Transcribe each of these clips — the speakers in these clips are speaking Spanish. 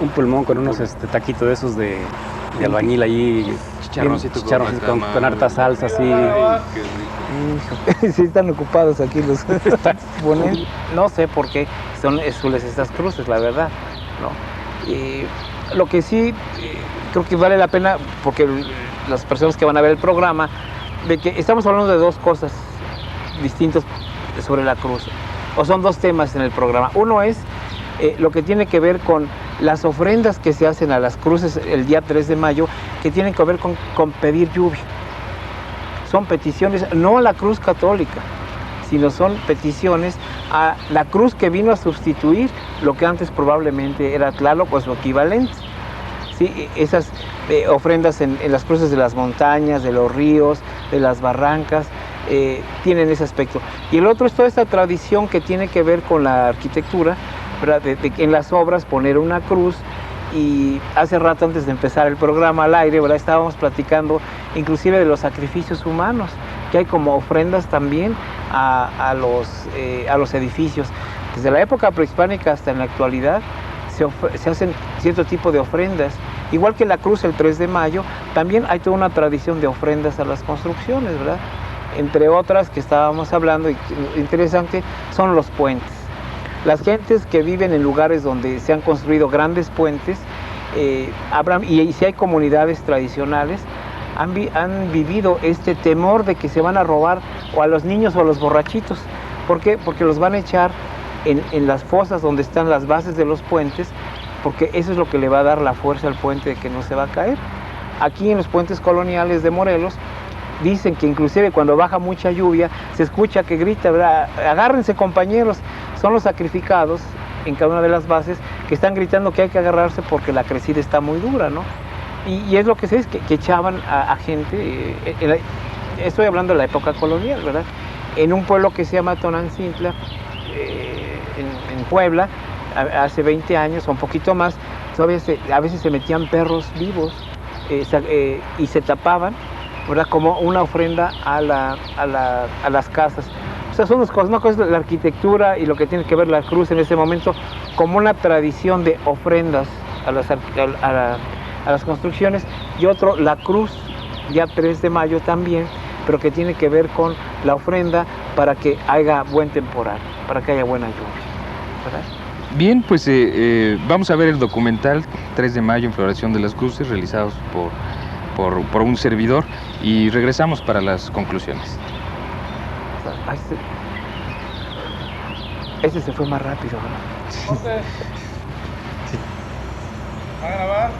un pulmón con unos taquitos de esos de albañil ahí. Chicharroncito con harta salsa, así. Sí están ocupados aquí los ponentes. No sé por qué son azules estas cruces, la verdad, ¿no? Y lo que sí creo que vale la pena, porque las personas que van a ver el programa, de que estamos hablando de dos cosas distintas sobre la cruz, o son dos temas en el programa. Uno es lo que tiene que ver con las ofrendas que se hacen a las cruces el día 3 de mayo, que tienen que ver con pedir lluvia. Son peticiones, no a la cruz católica, sino son peticiones a la cruz que vino a sustituir lo que antes probablemente era Tlaloc o su equivalente. ¿Sí? Esas ofrendas en las cruces de las montañas, de los ríos, de las barrancas, tienen ese aspecto. Y el otro es toda esta tradición que tiene que ver con la arquitectura, ¿verdad? De en las obras poner una cruz. Y hace rato, antes de empezar el programa al aire, ¿verdad?, estábamos platicando inclusive de los sacrificios humanos, que hay como ofrendas también a los edificios. Desde la época prehispánica hasta en la actualidad se hacen cierto tipo de ofrendas. Igual que la cruz el 3 de mayo, también hay toda una tradición de ofrendas a las construcciones, ¿verdad? Entre otras que estábamos hablando, y interesante, son los puentes. Las gentes que viven en lugares donde se han construido grandes puentes, y si hay comunidades tradicionales, han vivido este temor de que se van a robar o a los niños o a los borrachitos. ¿Por qué? Porque los van a echar en las fosas donde están las bases de los puentes, porque eso es lo que le va a dar la fuerza al puente de que no se va a caer. Aquí en los puentes coloniales de Morelos, dicen que inclusive cuando baja mucha lluvia, se escucha que grita, ¿verdad?, agárrense compañeros. Son los sacrificados en cada una de las bases que están gritando que hay que agarrarse porque la crecida está muy dura, ¿no? Y es lo que se dice, que echaban a gente, estoy hablando de la época colonial, ¿verdad? En un pueblo que se llama Tonancintla, en Puebla, hace 20 años o un poquito más, todavía a veces se metían perros vivos y se tapaban, ¿verdad?, como una ofrenda a las casas. O sea, son dos cosas. Una cosa es la arquitectura y lo que tiene que ver la cruz en ese momento como una tradición de ofrendas a las construcciones, y otro, la cruz, ya 3 de mayo también, pero que tiene que ver con la ofrenda para que haya buen temporal, para que haya buena lluvia, ¿verdad? Bien, pues vamos a ver el documental 3 de mayo en Floración de las Cruces, realizados por un servidor, y regresamos para las conclusiones. Este se fue más rápido, ¿verdad? Entonces, ¿va a grabar?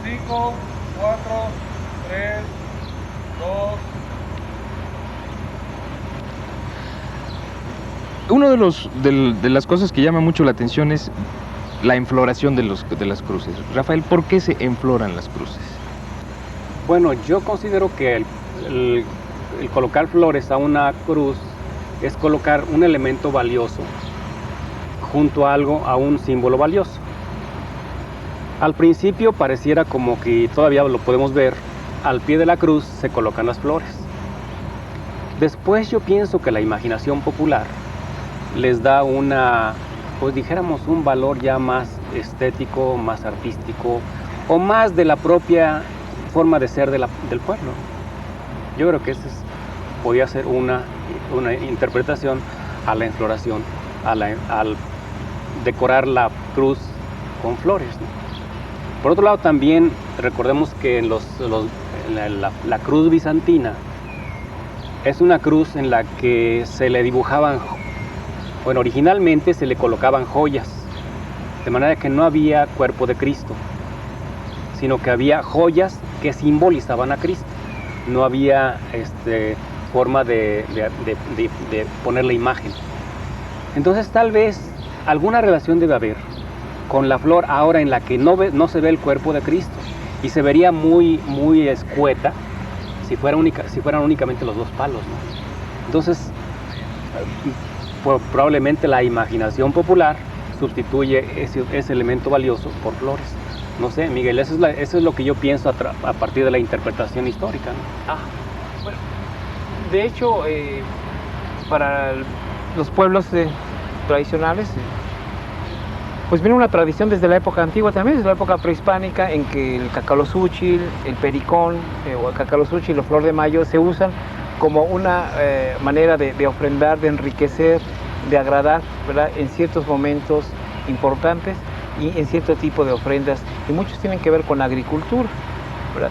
5, 4, 3, 2. Uno de las cosas que llama mucho la atención es la enfloración de las cruces. Rafael, ¿por qué se enfloran las cruces? Bueno, yo considero que el colocar flores a una cruz es colocar un elemento valioso junto a un símbolo valioso. Al principio pareciera como que todavía lo podemos ver, al pie de la cruz se colocan las flores. Después yo pienso que la imaginación popular les da pues dijéramos, un valor ya más estético, más artístico, o más de la propia forma de ser del pueblo. Yo creo que podía ser una interpretación a la enfloración, al decorar la cruz con flores, ¿no? Por otro lado, también recordemos que la cruz bizantina es una cruz en la que se le dibujaban, bueno, originalmente se le colocaban joyas, de manera que no había cuerpo de Cristo, sino que había joyas que simbolizaban a Cristo. No había forma de ponerle imagen. Entonces tal vez alguna relación debe haber con la flor ahora en la que no se ve el cuerpo de Cristo, y se vería muy, muy escueta si fueran únicamente los dos palos, ¿no? Entonces probablemente la imaginación popular sustituye ese elemento valioso por flores. No sé, Miguel, eso es lo que yo pienso a partir de la interpretación histórica, ¿no? Bueno, de hecho, para los pueblos tradicionales, Pues viene una tradición desde la época antigua también, desde la época prehispánica, en que el cacalozúchil, el pericón, o el cacalozúchil o flor de mayo se usan como una manera de ofrendar, de enriquecer, de agradar, ¿verdad?, en ciertos momentos importantes y en cierto tipo de ofrendas, y muchos tienen que ver con la agricultura, ¿verdad?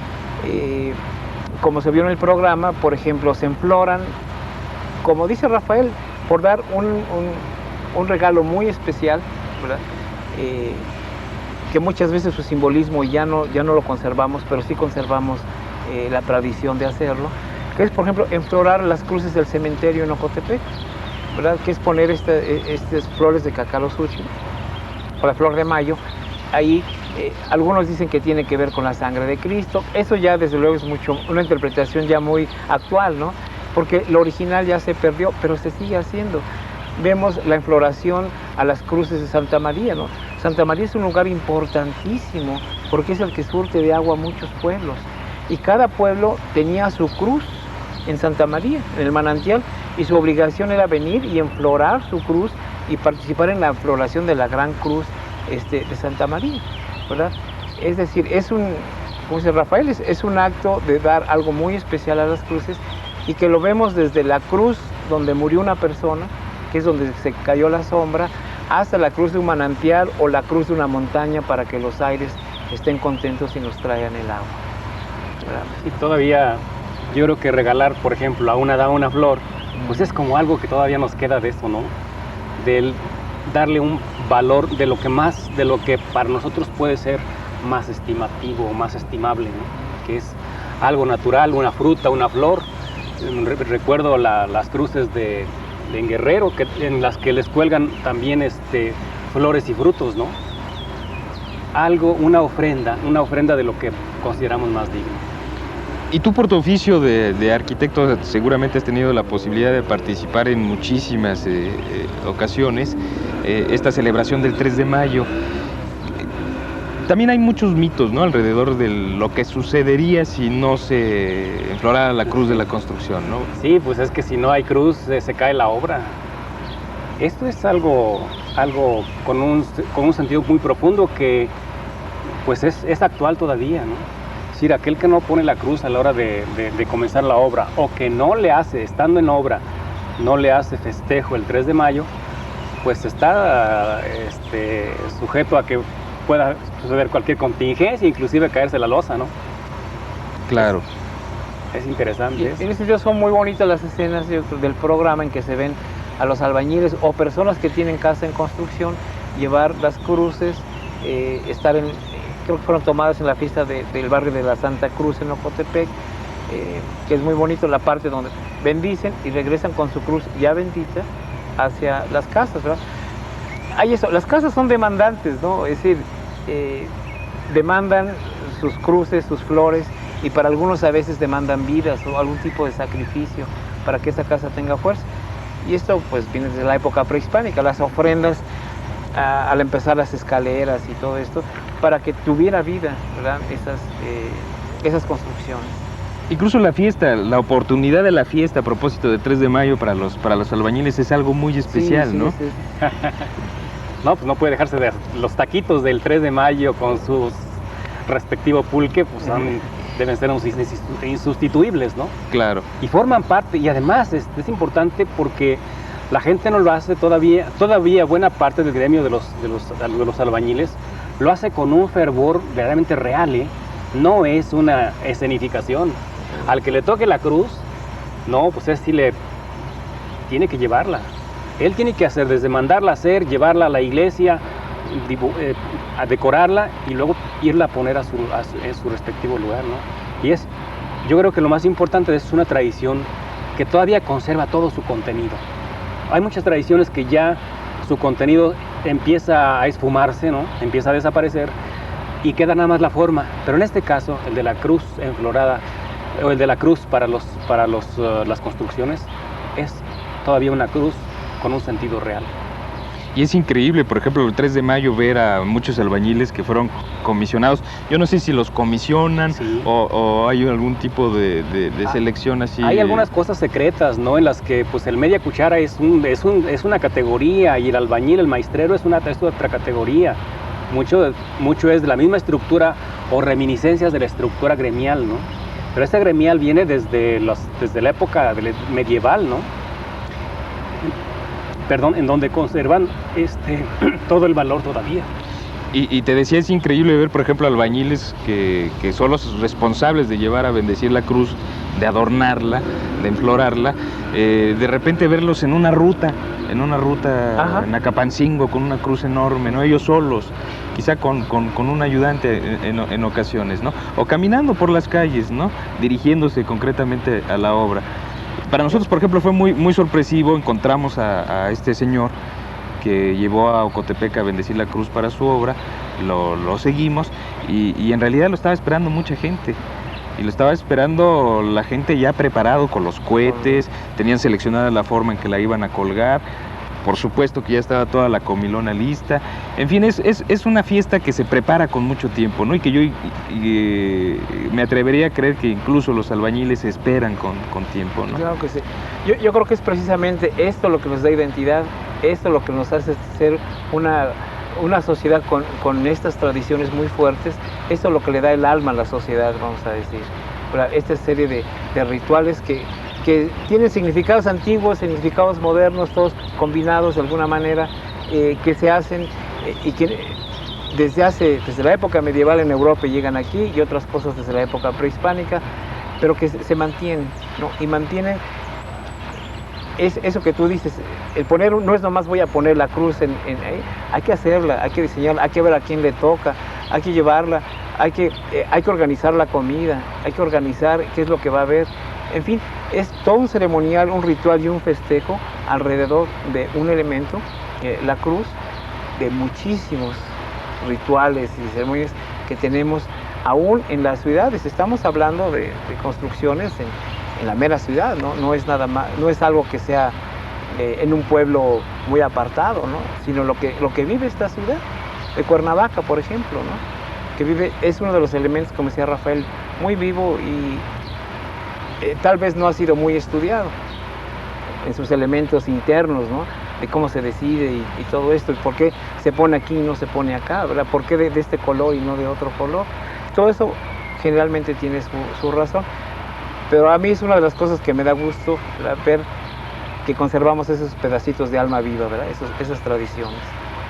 Como se vio en el programa, por ejemplo, se enfloran, como dice Rafael, por dar un regalo muy especial, ¿verdad? Que muchas veces su simbolismo ya no lo conservamos, pero sí conservamos la tradición de hacerlo, que es, por ejemplo, enflorar las cruces del cementerio en Ocotepec, ¿verdad?, que es poner estas flores de cacalozúchil o la flor de mayo ahí. Algunos dicen que tiene que ver con la sangre de Cristo. Eso ya desde luego es una interpretación ya muy actual, ¿no?, porque lo original ya se perdió, pero se sigue haciendo. Vemos la enfloración a las cruces de Santa María, ¿no? Santa María es un lugar importantísimo porque es el que surte de agua a muchos pueblos, y cada pueblo tenía su cruz en Santa María, en el manantial, y su obligación era venir y enflorar su cruz y participar en la floración de la gran cruz de Santa María, ¿verdad? Es decir, como dice Rafael, es un acto de dar algo muy especial a las cruces, y que lo vemos desde la cruz donde murió una persona, que es donde se cayó la sombra, hasta la cruz de un manantial o la cruz de una montaña, para que los aires estén contentos y nos traigan el agua, ¿verdad? Y todavía yo creo que regalar, por ejemplo, a una dama una flor, pues es como algo que todavía nos queda de eso, ¿no? Del darle un valor de lo que para nosotros puede ser más estimativo, más estimable, ¿no?, que es algo natural, una fruta, una flor. Recuerdo las cruces en Guerrero, en las que les cuelgan también flores y frutos, ¿no? Una ofrenda de lo que consideramos más digno. Y tú, por tu oficio de arquitecto, seguramente has tenido la posibilidad de participar en muchísimas ocasiones esta celebración del 3 de mayo. También hay muchos mitos, ¿no?, alrededor de lo que sucedería si no se enflorara la cruz de la construcción, ¿no? Sí, pues es que si no hay cruz se cae la obra. Esto es algo con un sentido muy profundo que pues es actual todavía, ¿no? Es decir, aquel que no pone la cruz a la hora de comenzar la obra, o que no le hace, estando en obra, no le hace festejo el 3 de mayo, pues está sujeto a que pueda suceder cualquier contingencia, inclusive caerse la losa, ¿no? Claro. Es interesante. En ese sentido son muy bonitas las escenas del programa en que se ven a los albañiles o personas que tienen casa en construcción llevar las cruces, creo que fueron tomadas en la fiesta del barrio de la Santa Cruz en Ocotepec, que es muy bonito la parte donde bendicen y regresan con su cruz ya bendita hacia las casas, ¿verdad? Hay eso, las casas son demandantes, ¿no? Es decir, demandan sus cruces, sus flores, y para algunos a veces demandan vidas o algún tipo de sacrificio para que esa casa tenga fuerza. Y esto pues viene desde la época prehispánica, las ofrendas al empezar las escaleras y todo esto, para que tuviera vida, ¿verdad?, esas construcciones. Incluso la fiesta, la oportunidad de la fiesta a propósito de 3 de mayo para los albañiles es algo muy especial, Sí, ¿no? Sí. No, pues no puede dejarse de los taquitos del 3 de mayo con su respectivo pulque, pues deben ser insustituibles, ¿no? Claro. Y forman parte, y además es importante porque la gente no lo hace todavía buena parte del gremio de los albañiles lo hace con un fervor verdaderamente real, ¿eh? No es una escenificación. Al que le toque la cruz, no, pues es sí tiene que llevarla. Él tiene que hacer, desde mandarla a hacer, llevarla a la iglesia, a decorarla y luego irla a poner en su respectivo lugar, ¿no? Y yo creo que lo más importante es una tradición que todavía conserva todo su contenido. Hay muchas tradiciones que ya su contenido empieza a esfumarse, ¿no? Empieza a desaparecer y queda nada más la forma. Pero en este caso, el de la cruz enflorada, o el de la cruz para las construcciones, es todavía una cruz con un sentido real. Y es increíble, por ejemplo, el 3 de mayo ver a muchos albañiles que fueron comisionados. Yo no sé si los comisionan Sí. o hay algún tipo de selección así. Hay algunas cosas secretas, ¿no? En las que pues el media cuchara es una categoría y el albañil, el maestrero es otra categoría. Mucho es de la misma estructura o reminiscencias de la estructura gremial, ¿no? Pero esta gremial viene desde la época medieval, ¿no? Perdón, en donde conservan todo el valor todavía. Y te decía, es increíble ver, por ejemplo, albañiles que son los responsables de llevar a bendecir la cruz, de adornarla, de enflorarla, de repente verlos en una ruta Ajá. en Acapancingo, con una cruz enorme, ¿no? Ellos solos, quizá con un ayudante en ocasiones, ¿no? O caminando por las calles, ¿no? Dirigiéndose concretamente a la obra. Para nosotros, por ejemplo, fue muy sorpresivo. Encontramos a este señor que llevó a Ocotepec a bendecir la cruz para su obra, lo seguimos y en realidad lo estaba esperando mucha gente. Y lo estaba esperando la gente ya preparado con los cohetes, tenían seleccionada la forma en que la iban a colgar, por supuesto que ya estaba toda la comilona lista. En fin, es una fiesta que se prepara con mucho tiempo, ¿no? Y que yo me atrevería a creer que incluso los albañiles esperan con tiempo, ¿no? Claro que sí. Yo creo que es precisamente esto lo que nos da identidad, esto lo que nos hace ser una sociedad con estas tradiciones muy fuertes, esto es lo que le da el alma a la sociedad, vamos a decir. Esta serie de rituales que tienen significados antiguos, significados modernos, todos combinados de alguna manera, que se hacen y que desde la época medieval en Europa llegan aquí y otras cosas desde la época prehispánica, pero que se mantienen, ¿no? Y mantienen eso que tú dices, el poner, no es nomás voy a poner la cruz hay que hacerla, hay que diseñarla, hay que ver a quién le toca, hay que llevarla, hay que organizar la comida, hay que organizar qué es lo que va a haber. En fin, es todo un ceremonial, un ritual y un festejo alrededor de un elemento, la cruz, de muchísimos rituales y ceremonias que tenemos aún en las ciudades. Estamos hablando de construcciones en la mera ciudad, ¿no? No es nada más, no es algo que sea en un pueblo muy apartado, ¿no? Sino lo que vive esta ciudad, de Cuernavaca, por ejemplo, ¿no? Que vive, es uno de los elementos, como decía Rafael, muy vivo y tal vez no ha sido muy estudiado en sus elementos internos, ¿no? De cómo se decide y todo esto, y por qué se pone aquí y no se pone acá, ¿verdad? ¿Por qué de este color y no de otro color? Todo eso generalmente tiene su razón. Pero a mí es una de las cosas que me da gusto, ¿verdad? Ver que conservamos esos pedacitos de alma viva, ¿verdad? Esas tradiciones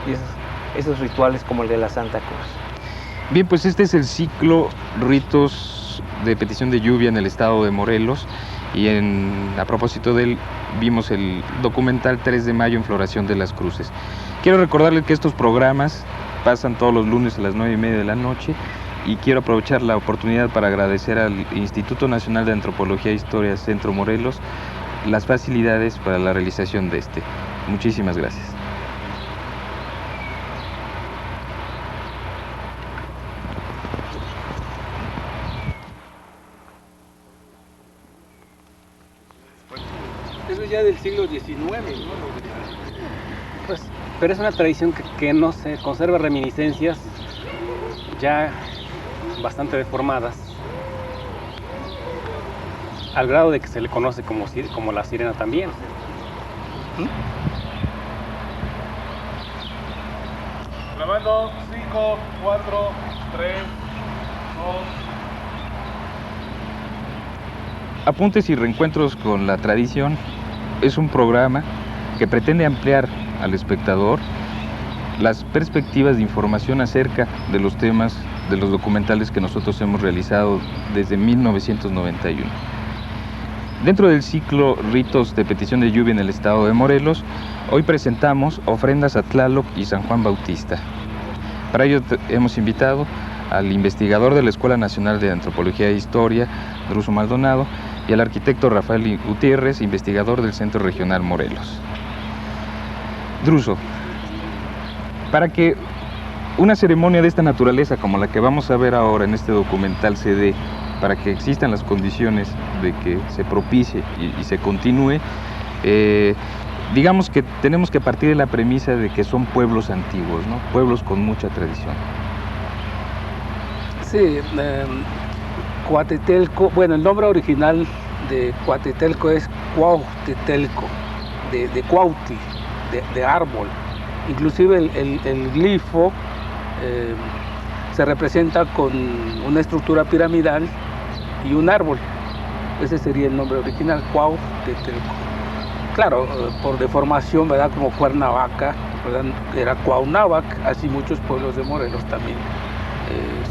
y esos rituales como el de la Santa Cruz. Bien, pues este es el ciclo Ritos de Petición de Lluvia en el estado de Morelos y a propósito de él vimos el documental 3 de mayo en Floración de las Cruces. Quiero recordarles que estos programas pasan todos los lunes a las 9:30 de la noche. Y quiero aprovechar la oportunidad para agradecer al Instituto Nacional de Antropología e Historia Centro Morelos las facilidades para la realización de este. Muchísimas gracias. Eso ya del siglo XIX, ¿no? Pues, pero es una tradición que no se conserva reminiscencias ya bastante deformadas, al grado de que se le conoce como la sirena también. Grabando 5, 4, 3, 2. Apuntes y Reencuentros con la Tradición es un programa que pretende ampliar al espectador las perspectivas de información acerca de los temas de los documentales que nosotros hemos realizado desde 1991. Dentro del ciclo Ritos de Petición de Lluvia en el estado de Morelos, hoy presentamos Ofrendas a Tlaloc y San Juan Bautista. Para ello hemos invitado al investigador de la Escuela Nacional de Antropología e Historia, Druso Maldonado, y al arquitecto Rafael Gutiérrez, investigador del Centro Regional Morelos. Druso, para que una ceremonia de esta naturaleza como la que vamos a ver ahora en este documental se dé, para que existan las condiciones de que se propicie y se continúe, digamos que tenemos que partir de la premisa de que son pueblos antiguos, ¿no? Pueblos con mucha tradición. Sí, Cuauhtetelco, bueno, el nombre original de Cuauhtetelco es Cuauhtetelco, de Cuautli, de árbol. Inclusive el glifo se representa con una estructura piramidal y un árbol. Ese sería el nombre original, Cuauhtetelco. Claro, por deformación, ¿verdad? Como Cuernavaca, ¿verdad? Era Cuauhnáhuac, así muchos pueblos de Morelos también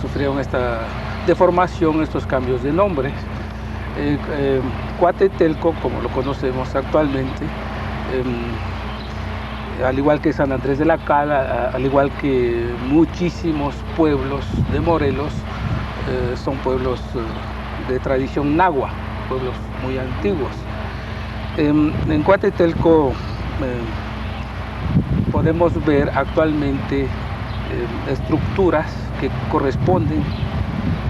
sufrieron esta deformación, estos cambios de nombre. Cuauhtetelco, como lo conocemos actualmente, al igual que San Andrés de la Cala, al igual que muchísimos pueblos de Morelos, son pueblos de tradición náhuatl, pueblos muy antiguos. En Cuauhtetelco podemos ver actualmente estructuras que corresponden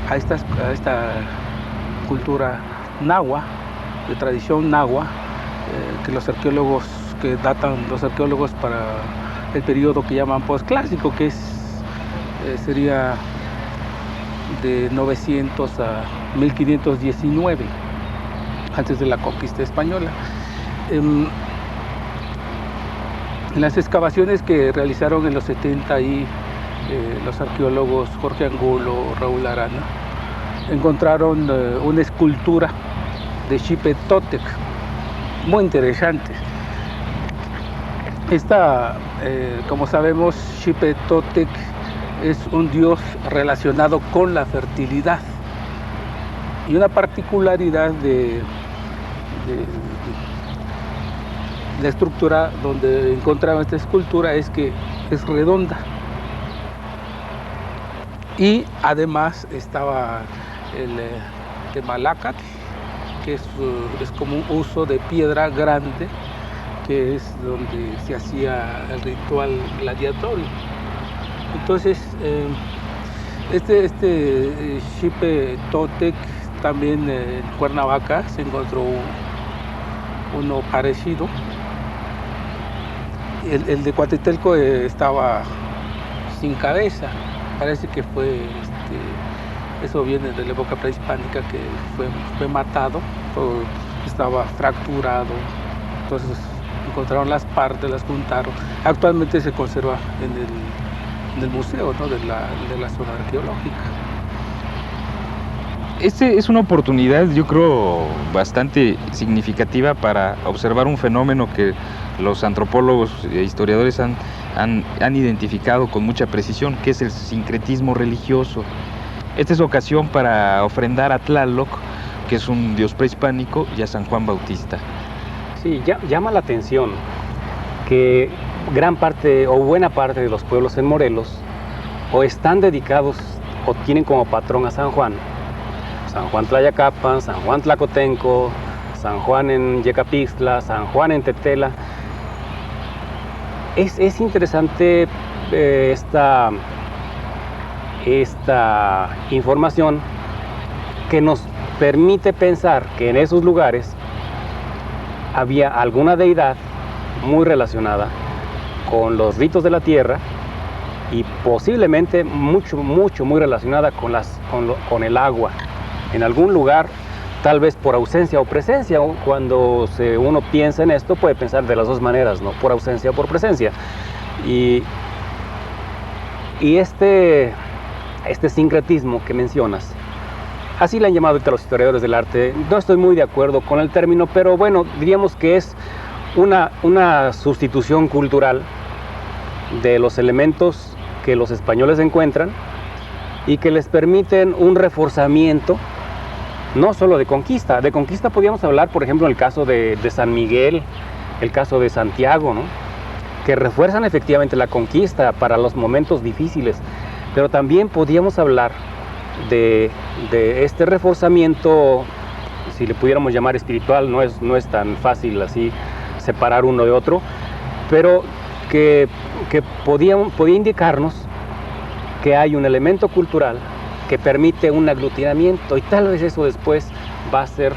a esta cultura náhuatl, de tradición náhuatl, que datan los arqueólogos para el periodo que llaman postclásico, que sería de 900 a 1519, antes de la conquista española. En las excavaciones que realizaron en los 70 ahí, los arqueólogos Jorge Angulo, Raúl Arana, encontraron una escultura de Xipe Totec, muy interesante. Como sabemos, Xipe Totec es un dios relacionado con la fertilidad. Y una particularidad de la estructura donde encontraron esta escultura es que es redonda. Y además estaba el Temalacatl, que es como un uso de piedra grande, que es donde se hacía el ritual gladiatorio. Entonces, este Xipe Totec, también en Cuernavaca se encontró uno parecido. El de Cuauhtetelco estaba sin cabeza. Parece que eso viene de la época prehispánica, que fue matado, estaba fracturado. Entonces encontraron las partes, las juntaron. Actualmente se conserva en el museo, ¿no? de la zona arqueológica. Es una oportunidad, yo creo, bastante significativa para observar un fenómeno que los antropólogos e historiadores han identificado con mucha precisión, que es el sincretismo religioso. Esta es ocasión para ofrendar a Tlaloc, que es un dios prehispánico, y a San Juan Bautista. Sí, llama la atención que gran parte o buena parte de los pueblos en Morelos o están dedicados o tienen como patrón a San Juan Tlayacapan, San Juan Tlacotenco, San Juan en Yecapixtla, San Juan en Tetela. Es interesante esta información que nos permite pensar que en esos lugares había alguna deidad muy relacionada con los ritos de la tierra y posiblemente muy relacionada con el agua. En algún lugar, tal vez por ausencia o presencia, cuando uno piensa en esto puede pensar de las dos maneras, ¿no? Por ausencia o por presencia. Y este sincretismo que mencionas, así le han llamado ahorita los historiadores del arte. No estoy muy de acuerdo con el término, pero bueno, diríamos que es una sustitución cultural de los elementos que los españoles encuentran y que les permiten un reforzamiento, no solo de conquista. De conquista podríamos hablar, por ejemplo, en el caso de San Miguel, el caso de Santiago, ¿no? Que refuerzan efectivamente la conquista para los momentos difíciles, pero también podríamos hablar de este reforzamiento, si le pudiéramos llamar espiritual, no es tan fácil así separar uno de otro, pero que podía indicarnos que hay un elemento cultural que permite un aglutinamiento, y tal vez eso después va a ser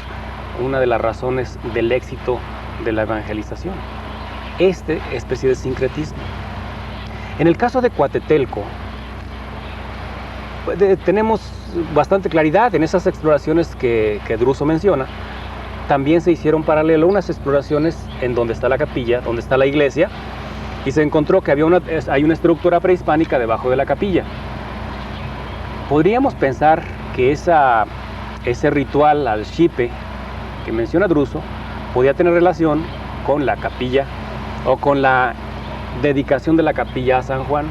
una de las razones del éxito de la evangelización. esta especie de sincretismo. En el caso de Coatetelco, tenemos bastante claridad en esas exploraciones que Druso menciona. También se hicieron paralelo unas exploraciones en donde está la capilla, donde está la iglesia, y se encontró que hay una estructura prehispánica debajo de la capilla. Podríamos pensar que ese ritual al xipe que menciona Druso podía tener relación con la capilla o con la dedicación de la capilla a San Juan,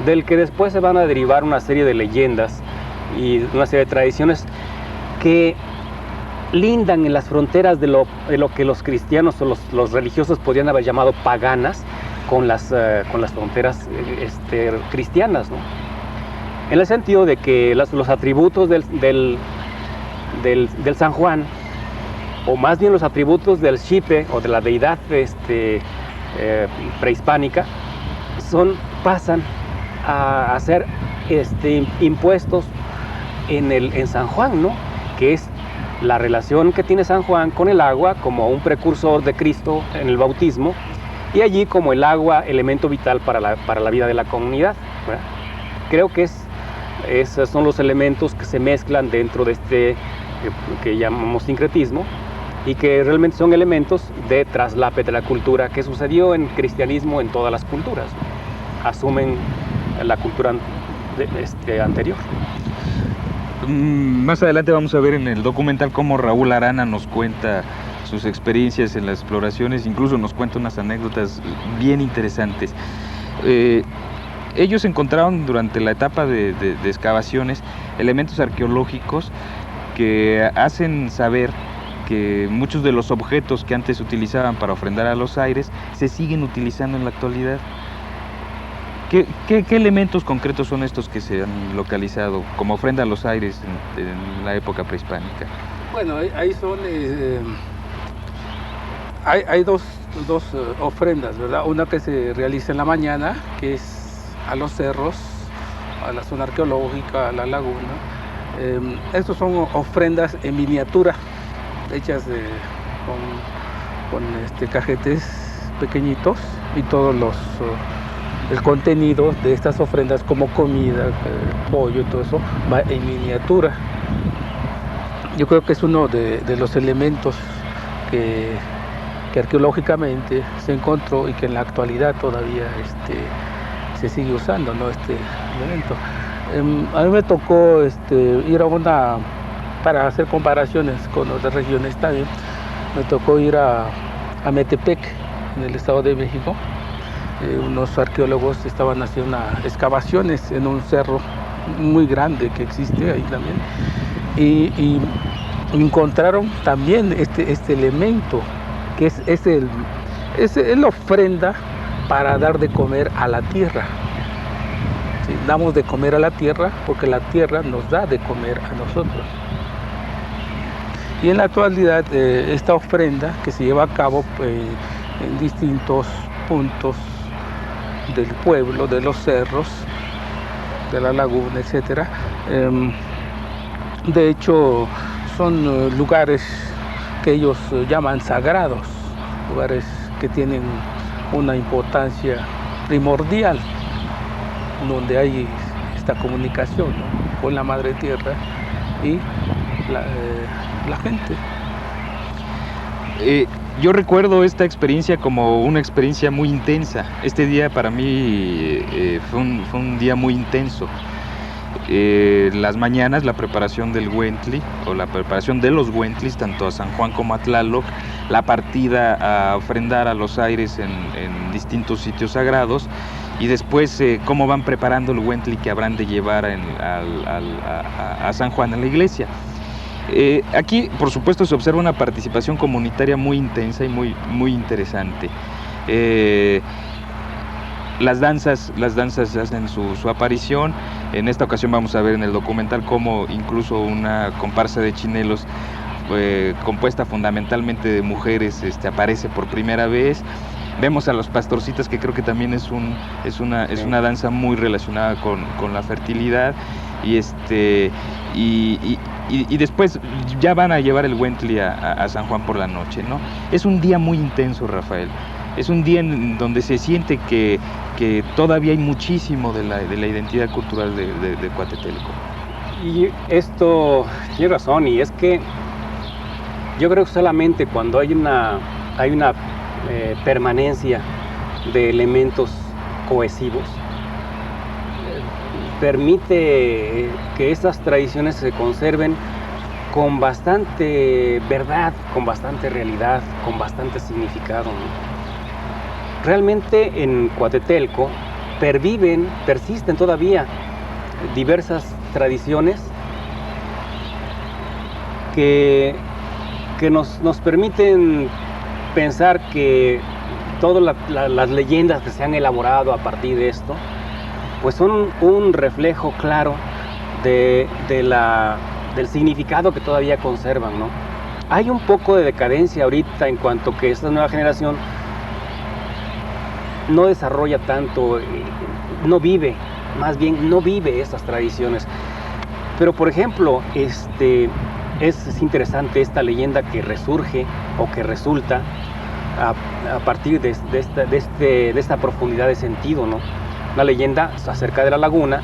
del que después se van a derivar una serie de leyendas y una serie de tradiciones que lindan en las fronteras de lo que los cristianos o los religiosos podrían haber llamado paganas con las fronteras cristianas, ¿no? En el sentido de que los atributos del San Juan, o más bien los atributos del xipe o de la deidad prehispánica, pasan a ser impuestos en San Juan, ¿no? Que es la relación que tiene San Juan con el agua como un precursor de Cristo en el bautismo, y allí como el agua, elemento vital para la vida de la comunidad, ¿verdad? Creo que esos son los elementos que se mezclan dentro de que llamamos sincretismo, y que realmente son elementos de traslape de la cultura que sucedió en cristianismo en todas las culturas. Asumen la cultura anterior. Más adelante vamos a ver en el documental cómo Raúl Arana nos cuenta sus experiencias en las exploraciones, incluso nos cuenta unas anécdotas bien interesantes. Ellos encontraron durante la etapa de excavaciones elementos arqueológicos que hacen saber que muchos de los objetos que antes se utilizaban para ofrendar a los aires se siguen utilizando en la actualidad. ¿Qué elementos concretos son estos que se han localizado como ofrenda a los aires en la época prehispánica? Bueno, ahí son... hay dos ofrendas, ¿verdad? Una que se realiza en la mañana, que es a los cerros, a la zona arqueológica, a la laguna. Estos son ofrendas en miniatura, hechas con cajetes pequeñitos, y todos el contenido de estas ofrendas, como comida, pollo y todo eso, va en miniatura. Yo creo que es uno de los elementos que arqueológicamente se encontró y que en la actualidad todavía se sigue usando, ¿no? Este elemento. A mí me tocó ir para hacer comparaciones con otras regiones también, me tocó ir a Metepec, en el Estado de México. Unos arqueólogos estaban haciendo excavaciones en un cerro muy grande que existe ahí también, y encontraron también este elemento, que es la ofrenda para dar de comer a la tierra. ¿Sí? Damos de comer a la tierra porque la tierra nos da de comer a nosotros. Y en la actualidad esta ofrenda, que se lleva a cabo en distintos puntos del pueblo, de los cerros, de la laguna, etcétera, de hecho son lugares que ellos llaman sagrados, lugares que tienen una importancia primordial, donde hay esta comunicación, ¿no?, con la madre tierra y la gente. Yo recuerdo esta experiencia como una experiencia muy intensa. Este día para mí fue un día muy intenso. Las mañanas, la preparación del Huentli, o la preparación de los Huentlis, tanto a San Juan como a Tlaloc, la partida a ofrendar a los aires en distintos sitios sagrados, y después cómo van preparando el Huentli que habrán de llevar a San Juan en la iglesia. Aquí, por supuesto, se observa una participación comunitaria muy intensa y muy interesante. Las danzas hacen su aparición. En esta ocasión vamos a ver en el documental cómo incluso una comparsa de chinelos compuesta fundamentalmente de mujeres aparece por primera vez. Vemos a los pastorcitas, que creo que también es una danza muy relacionada con la fertilidad, y después ya van a llevar el Huentli a San Juan por la noche, ¿no? Es un día muy intenso, Rafael. Es un día en donde se siente que todavía hay muchísimo de la identidad cultural de Coatetelco. Y esto tiene razón, y es que yo creo que solamente cuando hay una permanencia de elementos cohesivos, permite que estas tradiciones se conserven con bastante verdad, con bastante realidad, con bastante significado, ¿no? Realmente en Coatetelco persisten todavía diversas tradiciones que nos permiten pensar que todas las leyendas que se han elaborado a partir de esto, pues son un reflejo claro del significado que todavía conservan, ¿no? Hay un poco de decadencia ahorita en cuanto que esta nueva generación no desarrolla tanto, no vive esas tradiciones. Pero por ejemplo, es interesante esta leyenda que resurge o que resulta a partir de esta profundidad de sentido, ¿no? Una leyenda acerca de la laguna,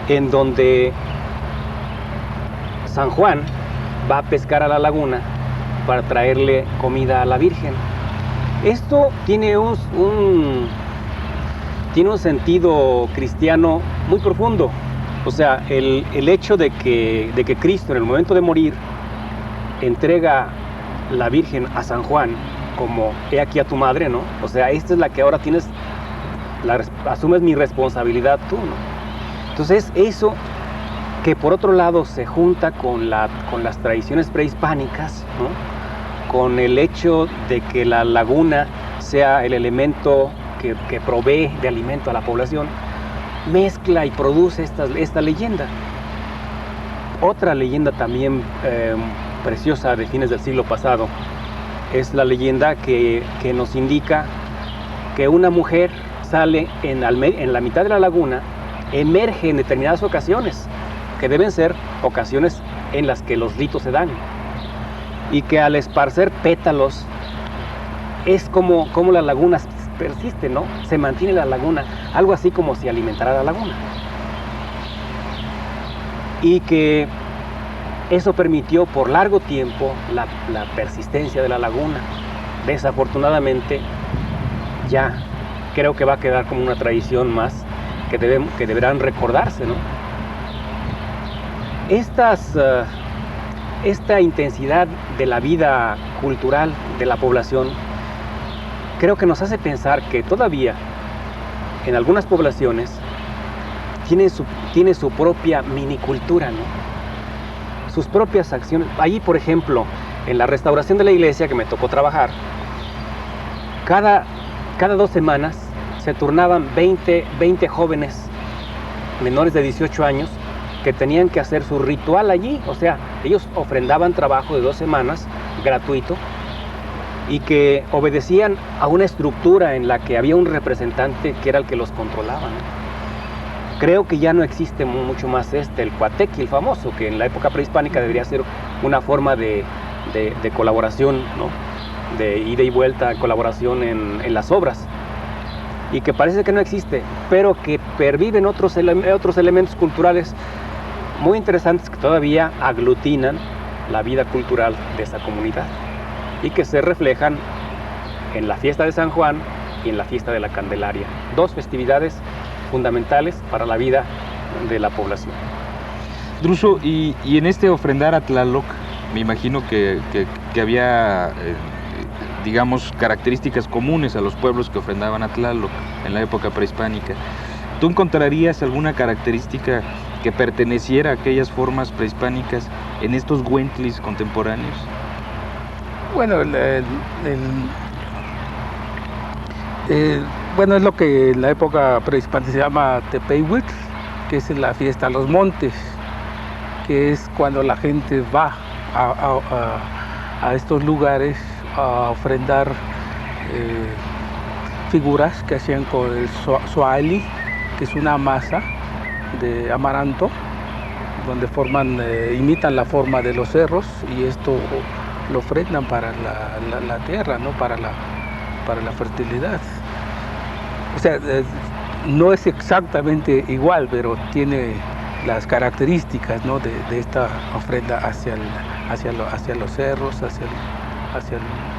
en donde San Juan va a pescar a la laguna para traerle comida a la Virgen. Esto tiene un sentido cristiano muy profundo. O sea, el hecho de que Cristo en el momento de morir entrega la Virgen a San Juan como, he aquí a tu madre, ¿no? O sea, esta es la que ahora asumes mi responsabilidad tú, ¿no? Entonces eso que por otro lado se junta con las tradiciones prehispánicas, ¿no? Con el hecho de que la laguna sea el elemento que provee de alimento a la población, mezcla y produce esta leyenda. Otra leyenda también preciosa de fines del siglo pasado es la leyenda que nos indica que una mujer sale en la mitad de la laguna, emerge en determinadas ocasiones, que deben ser ocasiones en las que los ritos se dan, y que al esparcer pétalos es como la laguna persiste, ¿no? Se mantiene la laguna, algo así como si alimentara la laguna. Y que eso permitió por largo tiempo la persistencia de la laguna. Desafortunadamente, ya creo que va a quedar como una tradición más que deberán recordarse, ¿no? Esta intensidad de la vida cultural de la población creo que nos hace pensar que todavía en algunas poblaciones tiene su propia minicultura, ¿no? Sus propias acciones. Allí, por ejemplo, en la restauración de la iglesia que me tocó trabajar, cada 2 semanas se turnaban 20 jóvenes menores de 18 años que tenían que hacer su ritual allí. O sea, ellos ofrendaban trabajo de 2 semanas gratuito y que obedecían a una estructura en la que había un representante que era el que los controlaba, ¿no? Creo que ya no existe mucho más el cuatequi, el famoso, que en la época prehispánica debería ser una forma de colaboración, ¿no? De ida y vuelta, colaboración en las obras, y que parece que no existe, pero que perviven otros elementos culturales muy interesantes que todavía aglutinan la vida cultural de esa comunidad y que se reflejan en la fiesta de San Juan y en la fiesta de la Candelaria, 2 festividades fundamentales para la vida de la población. Druso, y en este ofrendar a Tlaloc, me imagino que había, digamos, características comunes a los pueblos que ofrendaban a Tlaloc en la época prehispánica. ¿Tú encontrarías alguna característica que perteneciera a aquellas formas prehispánicas en estos huentlis contemporáneos? Bueno, bueno, es lo que en la época prehispánica se llama Tepeyhuitl, que es la fiesta a los montes, que es cuando la gente va a estos lugares a ofrendar figuras que hacían con el soali, que es una masa de amaranto, donde imitan la forma de los cerros, y esto lo ofrendan para la tierra, ¿no? para la fertilidad. O sea, no es exactamente igual, pero tiene las características, ¿no?, de esta ofrenda hacia los cerros, hacia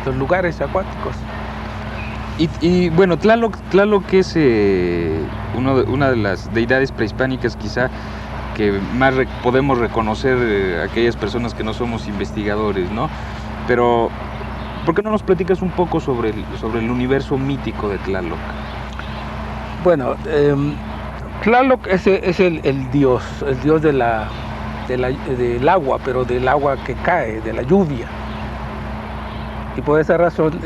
los lugares acuáticos. Y bueno, Tlaloc es una de las deidades prehispánicas quizá que más podemos reconocer aquellas personas que no somos investigadores, ¿no? Pero, ¿por qué no nos platicas un poco sobre el universo mítico de Tlaloc? Bueno, Tlaloc es el dios del agua, pero del agua que cae, de la lluvia. Y por esa razón, por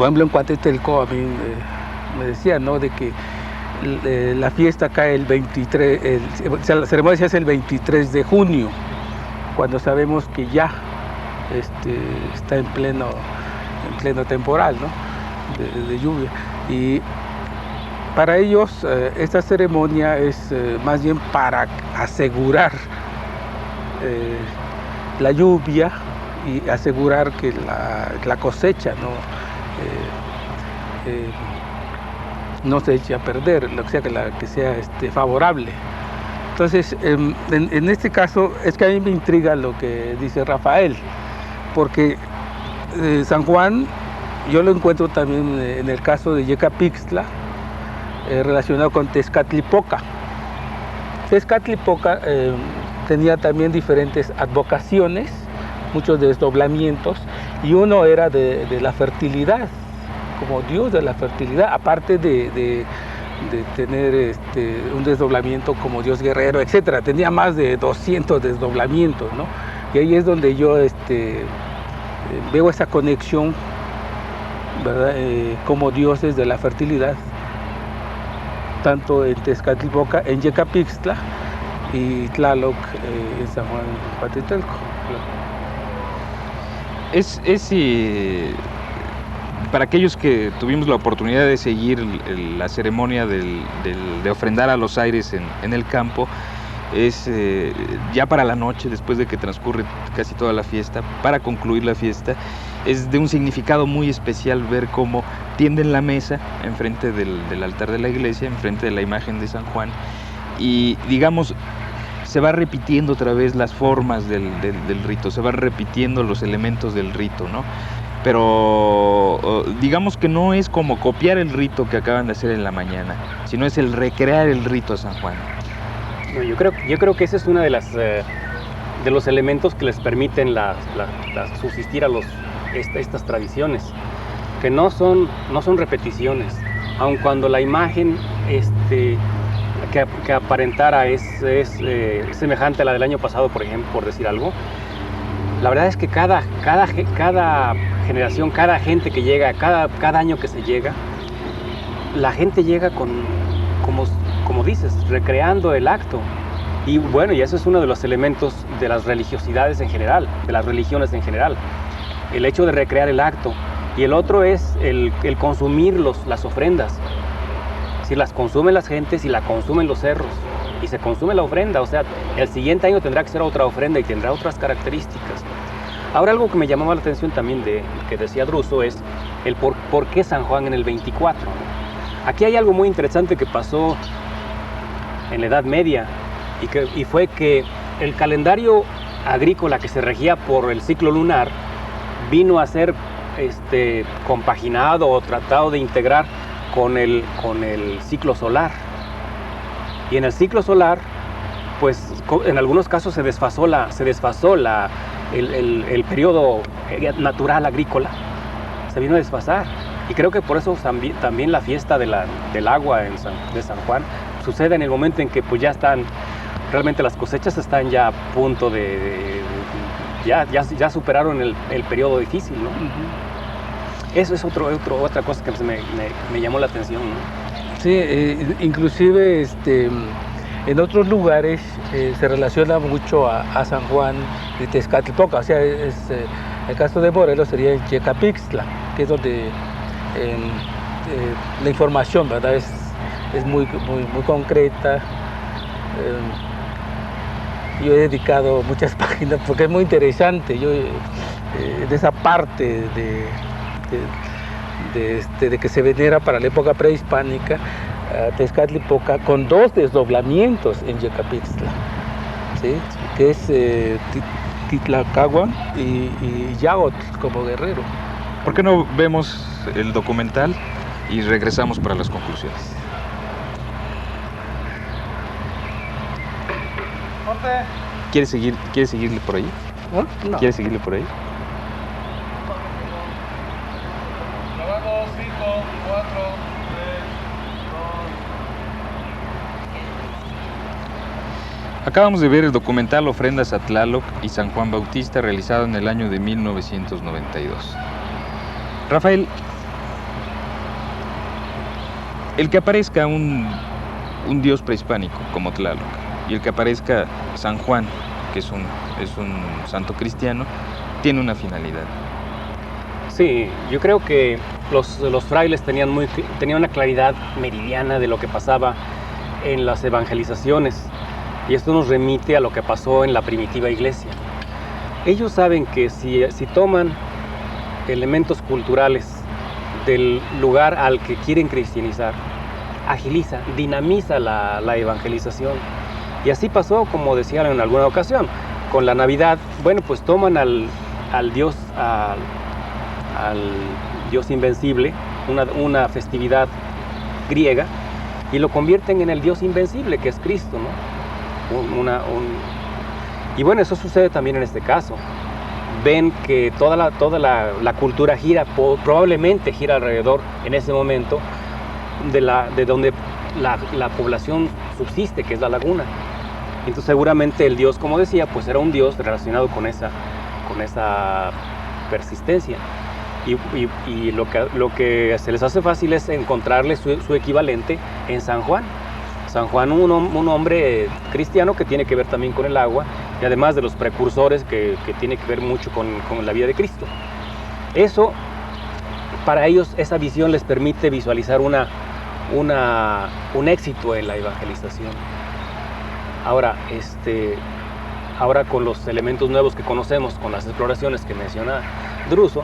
ejemplo, en Cuatetelco a mí me decían, ¿no?, de que la fiesta cae el 23, la ceremonia se hace el 23 de junio, cuando sabemos que ya está en pleno temporal, ¿no?, de lluvia. Y para ellos esta ceremonia es más bien para asegurar la lluvia y asegurar que la cosecha no se eche a perder, lo que sea que sea favorable. Entonces, en este caso, es que a mí me intriga lo que dice Rafael, porque San Juan, yo lo encuentro también en el caso de Yecapixtla, relacionado con Tezcatlipoca. Tezcatlipoca tenía también diferentes advocaciones, muchos desdoblamientos, y uno era de la fertilidad, como dios de la fertilidad, aparte de tener un desdoblamiento como dios guerrero, etcétera. Tenía más de 200 desdoblamientos, ¿no? Y ahí es donde yo veo esa conexión, ¿verdad?, como dioses de la fertilidad, tanto en Tezcatlipoca, en Yecapixtla, y Tlaloc en San Juan Cuatetelco. Para aquellos que tuvimos la oportunidad de seguir la ceremonia de ofrendar a los aires en el campo, es ya para la noche, después de que transcurre casi toda la fiesta, para concluir la fiesta, es de un significado muy especial ver cómo tienden la mesa enfrente del altar de la iglesia, enfrente de la imagen de San Juan, y digamos, se va repitiendo otra vez las formas del rito, se van repitiendo los elementos del rito, ¿no? Pero digamos que no es como copiar el rito que acaban de hacer en la mañana, sino es el recrear el rito a San Juan. No, yo creo que ese es uno de los elementos que les permiten subsistir a estas tradiciones, que no son repeticiones, aun cuando la imagen que aparentara es semejante a la del año pasado, por ejemplo, por decir algo. La verdad es que cada generación, cada gente que llega, cada año que se llega, la gente llega como dices, recreando el acto. Y bueno, y eso es uno de los elementos de las religiosidades en general, de las religiones en general, el hecho de recrear el acto. Y el otro es el consumir las ofrendas. Si las consumen las gentes y la consumen los cerros y se consume la ofrenda, o sea, el siguiente año tendrá que ser otra ofrenda y tendrá otras características. Ahora, algo que me llamaba la atención también que decía Druso es el por qué San Juan en el 24, ¿no? Aquí hay algo muy interesante que pasó en la Edad Media y fue que el calendario agrícola que se regía por el ciclo lunar vino a ser compaginado o tratado de integrar con el ciclo solar. Y en el ciclo solar, pues en algunos casos se desfasó el periodo natural agrícola, se vino a desfasar. Y creo que por eso también la fiesta del agua de San Juan sucede en el momento en que pues ya realmente las cosechas están ya a punto ya superaron el periodo difícil, ¿no? Eso es otra cosa que me llamó la atención, ¿no? Sí, inclusive en otros lugares se relaciona mucho a San Juan de Tezcatlipoca, o sea, el caso de Morelos sería en Yecapixtla, que es donde la información, ¿verdad?, es muy concreta. Yo he dedicado muchas páginas porque es muy interesante. Yo de esa parte de que se venera para la época prehispánica Tezcatlipoca con 2 desdoblamientos en Yecapixtla, ¿sí? Que es Titlacahuan y Yaotl como guerrero. ¿Por qué no vemos el documental y regresamos para las conclusiones? Corte. ¿Quieres seguirle por ahí? No. ¿Quieres seguirle por ahí? Grabando 5, 4, 3, 2. Acabamos de ver el documental Ofrendas a Tlaloc y San Juan Bautista, realizado en el año de 1992. Rafael, el que aparezca un dios prehispánico como Tlaloc y el que aparezca San Juan, que es un santo cristiano, tiene una finalidad. Sí, yo creo que los frailes tenían una claridad meridiana de lo que pasaba en las evangelizaciones, y esto nos remite a lo que pasó en la primitiva iglesia. Ellos saben que si toman elementos culturales del lugar al que quieren cristianizar, agiliza, dinamiza la evangelización. Y así pasó, como decían en alguna ocasión, con la Navidad. Bueno, pues toman al Dios invencible, una festividad griega, y lo convierten en el Dios invencible, que es Cristo, ¿no? Y bueno, eso sucede también en este caso. Ven que toda la cultura probablemente gira alrededor, en ese momento, de donde la población subsiste, que es la laguna. Entonces seguramente el Dios, como decía, pues era un Dios relacionado con esa persistencia. Y lo que se les hace fácil es encontrarle su equivalente en San Juan. San Juan, un hombre cristiano que tiene que ver también con el agua, y además de los precursores que tiene que ver mucho con la vida de Cristo. Eso, para ellos, esa visión les permite visualizar un éxito en la evangelización. Ahora con los elementos nuevos que conocemos, con las exploraciones que menciona Druso,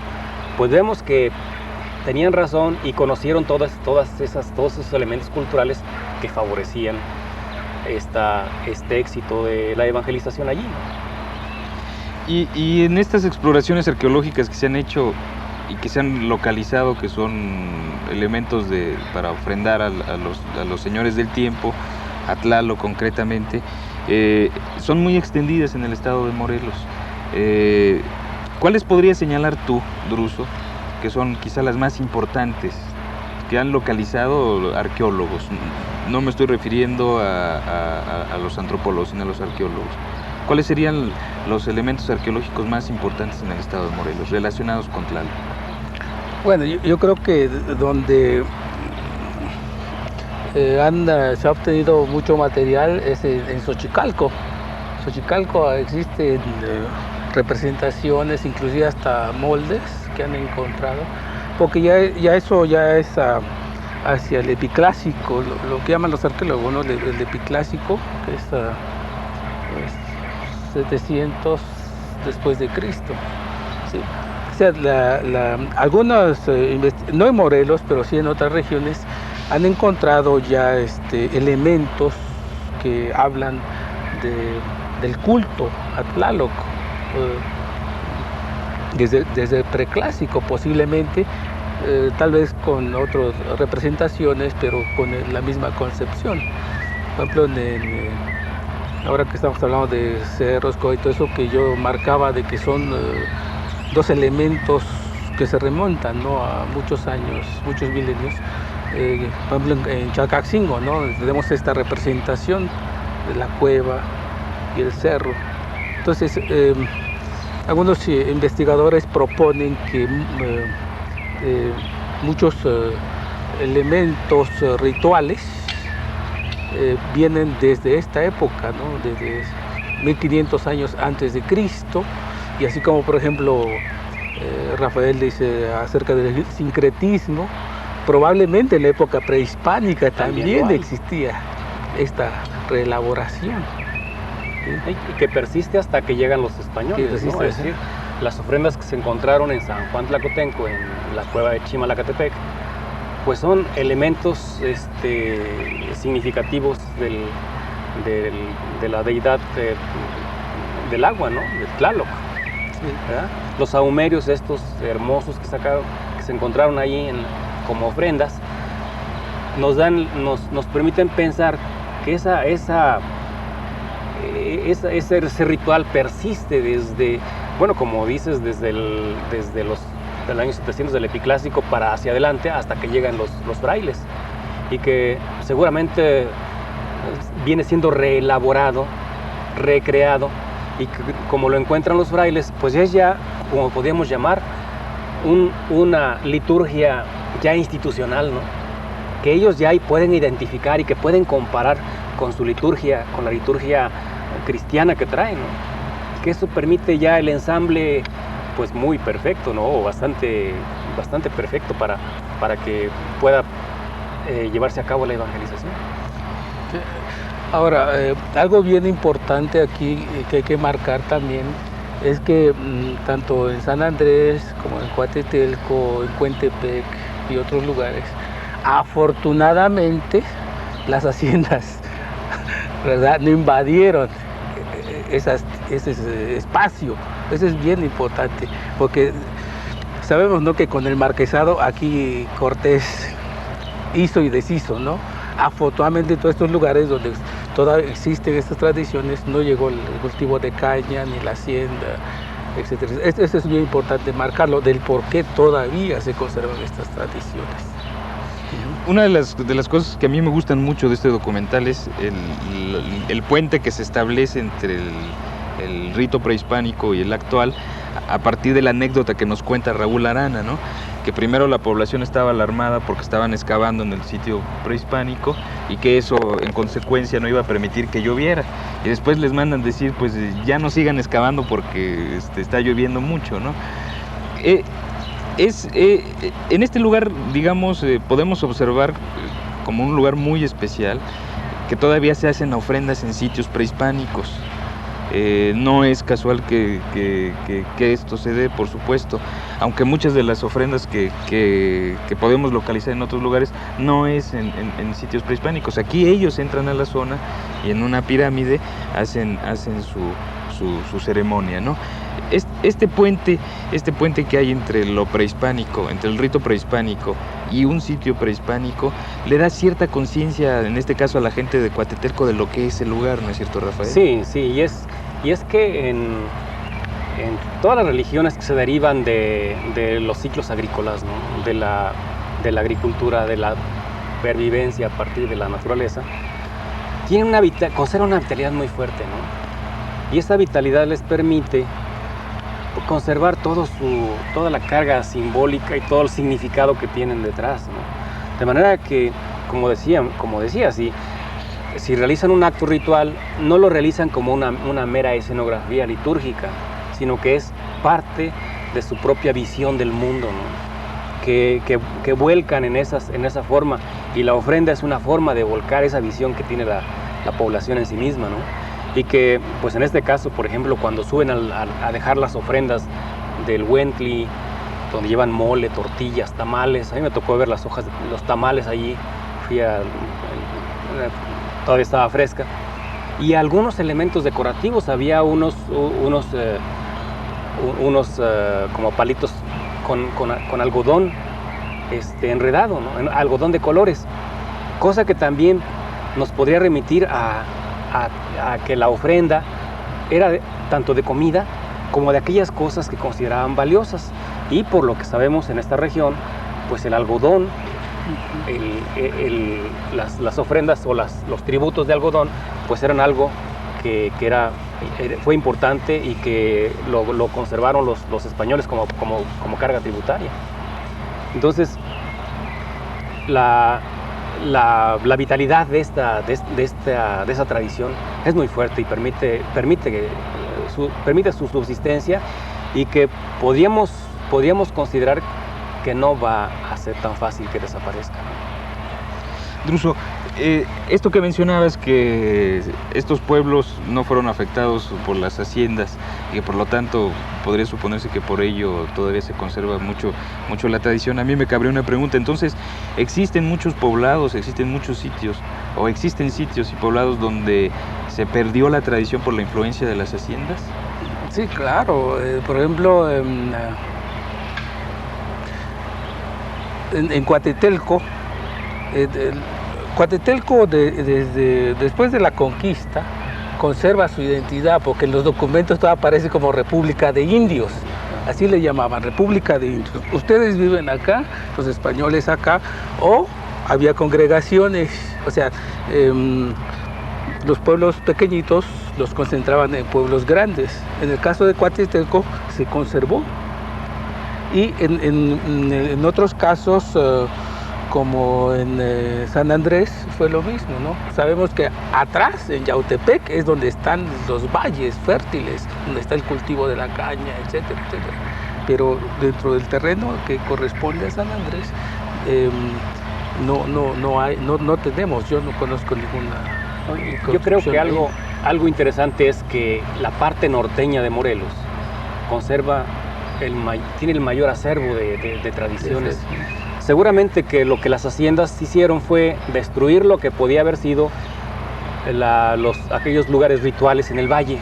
pues vemos que tenían razón y conocieron todos esos elementos culturales que favorecían este éxito de la evangelización allí. Y en estas exploraciones arqueológicas que se han hecho y que se han localizado, que son elementos para ofrendar a los señores del tiempo, a Tlaloc concretamente, son muy extendidas en el estado de Morelos. ¿Cuáles podrías señalar tú, Druso, que son quizá las más importantes que han localizado arqueólogos? No me estoy refiriendo a los antropólogos, sino a los arqueólogos. ¿Cuáles serían los elementos arqueológicos más importantes en el estado de Morelos relacionados con Tlaloc? Bueno, yo creo que donde se ha obtenido mucho material es en Xochicalco. Xochicalco existen representaciones, inclusive hasta moldes que han encontrado, porque ya eso ya es hacia el epiclásico, lo que llaman los arqueólogos, ¿no? El epiclásico, que es 700 después de Cristo. ¿Sí? O sea, algunos, no en Morelos, pero sí en otras regiones, han encontrado ya elementos que hablan del culto a Tlaloc, desde el preclásico posiblemente, tal vez con otras representaciones, pero con la misma concepción. Por ejemplo, ahora que estamos hablando de cerros y todo eso, que yo marcaba de que son 2 elementos que se remontan, ¿no?, a muchos años, muchos milenios. Por ejemplo, en Chalcaxingo, ¿no?, tenemos esta representación de la cueva y el cerro. Entonces, algunos investigadores proponen que muchos elementos rituales vienen desde esta época, ¿no?, desde 1500 años antes de Cristo, y así como, por ejemplo, Rafael dice acerca del sincretismo, probablemente en la época prehispánica también existía esta reelaboración. Y que persiste hasta que llegan los españoles, ¿no? Es decir, las ofrendas que se encontraron en San Juan Tlacotenco, en la cueva de Chimalacatepec, pues son elementos significativos de la deidad del agua, ¿no? De Tlaloc. ¿Verdad? Los sahumerios estos hermosos que se encontraron ahí como ofrendas nos permiten pensar que ese ritual persiste desde, bueno, como dices, desde los del año 700 del Epiclásico para hacia adelante hasta que llegan los frailes, y que seguramente viene siendo reelaborado, recreado, y que, como lo encuentran los frailes, pues es ya, como podríamos llamar, una liturgia ya institucional, ¿no? Que ellos ya ahí pueden identificar y que pueden comparar con su liturgia, con la liturgia cristiana que traen, ¿no? Que eso permite ya el ensamble pues muy perfecto, ¿no? Bastante perfecto para que pueda llevarse a cabo la evangelización. Ahora, algo bien importante aquí que hay que marcar también es que tanto en San Andrés como en Coatetelco, en Cuentepec y otros lugares, afortunadamente las haciendas, ¿verdad?, no invadieron ese espacio. Eso es bien importante, porque sabemos, ¿no?, que con el marquesado aquí Cortés hizo y deshizo, ¿no? Afortunadamente en todos estos lugares donde todavía existen estas tradiciones no llegó el cultivo de caña ni la hacienda, etcétera. Esto es bien importante marcarlo, del por qué todavía se conservan estas tradiciones. Una de las cosas que a mí me gustan mucho de este documental es el puente que se establece entre el rito prehispánico y el actual, a partir de la anécdota que nos cuenta Raúl Arana, ¿no? Que primero la población estaba alarmada porque estaban excavando en el sitio prehispánico y que eso en consecuencia no iba a permitir que lloviera, y después les mandan decir pues ya no sigan excavando porque está lloviendo mucho, ¿no? En este lugar, digamos, podemos observar como un lugar muy especial que todavía se hacen ofrendas en sitios prehispánicos. No es casual que esto se dé, por supuesto, aunque muchas de las ofrendas que podemos localizar en otros lugares no es en sitios prehispánicos. Aquí ellos entran a la zona y en una pirámide hacen su ceremonia, ¿no? Este puente que hay entre lo prehispánico, entre el rito prehispánico y un sitio prehispánico, le da cierta conciencia, en este caso a la gente de Coatetelco, de lo que es el lugar, ¿no es cierto, Rafael? Sí, y es que en todas las religiones que se derivan de los ciclos agrícolas, ¿no? de la agricultura, de la pervivencia a partir de la naturaleza, conservan una vitalidad muy fuerte, ¿no? Y esa vitalidad les permite conservar toda la carga simbólica y todo el significado que tienen detrás, ¿no? De manera que, como decía, si realizan un acto ritual, no lo realizan como una mera escenografía litúrgica, sino que es parte de su propia visión del mundo, ¿no? Que vuelcan en esa forma, y la ofrenda es una forma de volcar esa visión que tiene la población en sí misma, ¿no? Y que, pues en este caso, por ejemplo, cuando suben a dejar las ofrendas del Huentli, donde llevan mole, tortillas, tamales, a mí me tocó ver las hojas, los tamales allí, todavía estaba fresca, y algunos elementos decorativos, había unos como palitos con algodón enredado, ¿no? Algodón de colores, cosa que también nos podría remitir a que la ofrenda era tanto de comida como de aquellas cosas que consideraban valiosas. Y por lo que sabemos en esta región, pues el algodón, las ofrendas o los tributos de algodón, pues eran algo que fue importante y que lo conservaron los españoles como carga tributaria. Entonces, la vitalidad de esa tradición es muy fuerte y permite su subsistencia, y que podríamos considerar que no va a ser tan fácil que desaparezca. Druso, Esto que mencionabas, que estos pueblos no fueron afectados por las haciendas y que por lo tanto podría suponerse que por ello todavía se conserva mucho la tradición, a mí me cabría una pregunta. Entonces, ¿existen muchos poblados, existen muchos sitios, o existen sitios y poblados donde se perdió la tradición por la influencia de las haciendas? Sí, claro. Por ejemplo, en Coatetelco, Coatetelco después de la conquista conserva su identidad, porque en los documentos todo aparece como República de Indios, así le llamaban, República de Indios. Ustedes viven acá, los españoles acá, o había congregaciones, o sea, los pueblos pequeñitos los concentraban en pueblos grandes. En el caso de Coatetelco se conservó. Y en otros casos, como en San Andrés, fue lo mismo, ¿no? Sabemos que atrás, en Yautepec, es donde están los valles fértiles, donde está el cultivo de la caña, etcétera, etcétera. Pero dentro del terreno que corresponde a San Andrés, no tenemos, yo no conozco ninguna. Yo creo que algo interesante es que la parte norteña de Morelos conserva tiene el mayor acervo de tradiciones. Sí. Seguramente que lo que las haciendas hicieron fue destruir lo que podía haber sido aquellos lugares rituales en el valle.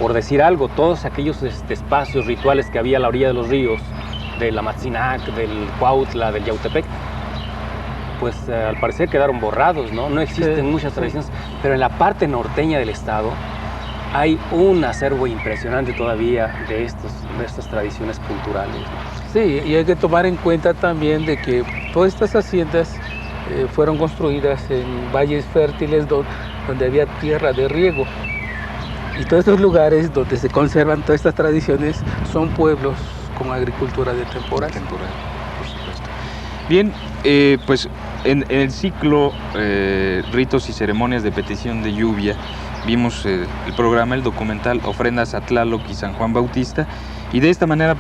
Por decir algo, todos aquellos espacios rituales que había a la orilla de los ríos, del Amatzinac, del Cuautla, del Yautepec, pues al parecer quedaron borrados, ¿no? No existen muchas tradiciones, pero en la parte norteña del estado hay un acervo impresionante todavía de estas tradiciones culturales. Sí, y hay que tomar en cuenta también de que todas estas haciendas fueron construidas en valles fértiles donde había tierra de riego. Y todos estos lugares donde se conservan todas estas tradiciones son pueblos con agricultura de temporada. Por supuesto. Bien, pues en el ciclo Ritos y Ceremonias de Petición de Lluvia, vimos el programa, el documental Ofrendas a Tlaloc y San Juan Bautista, y de esta manera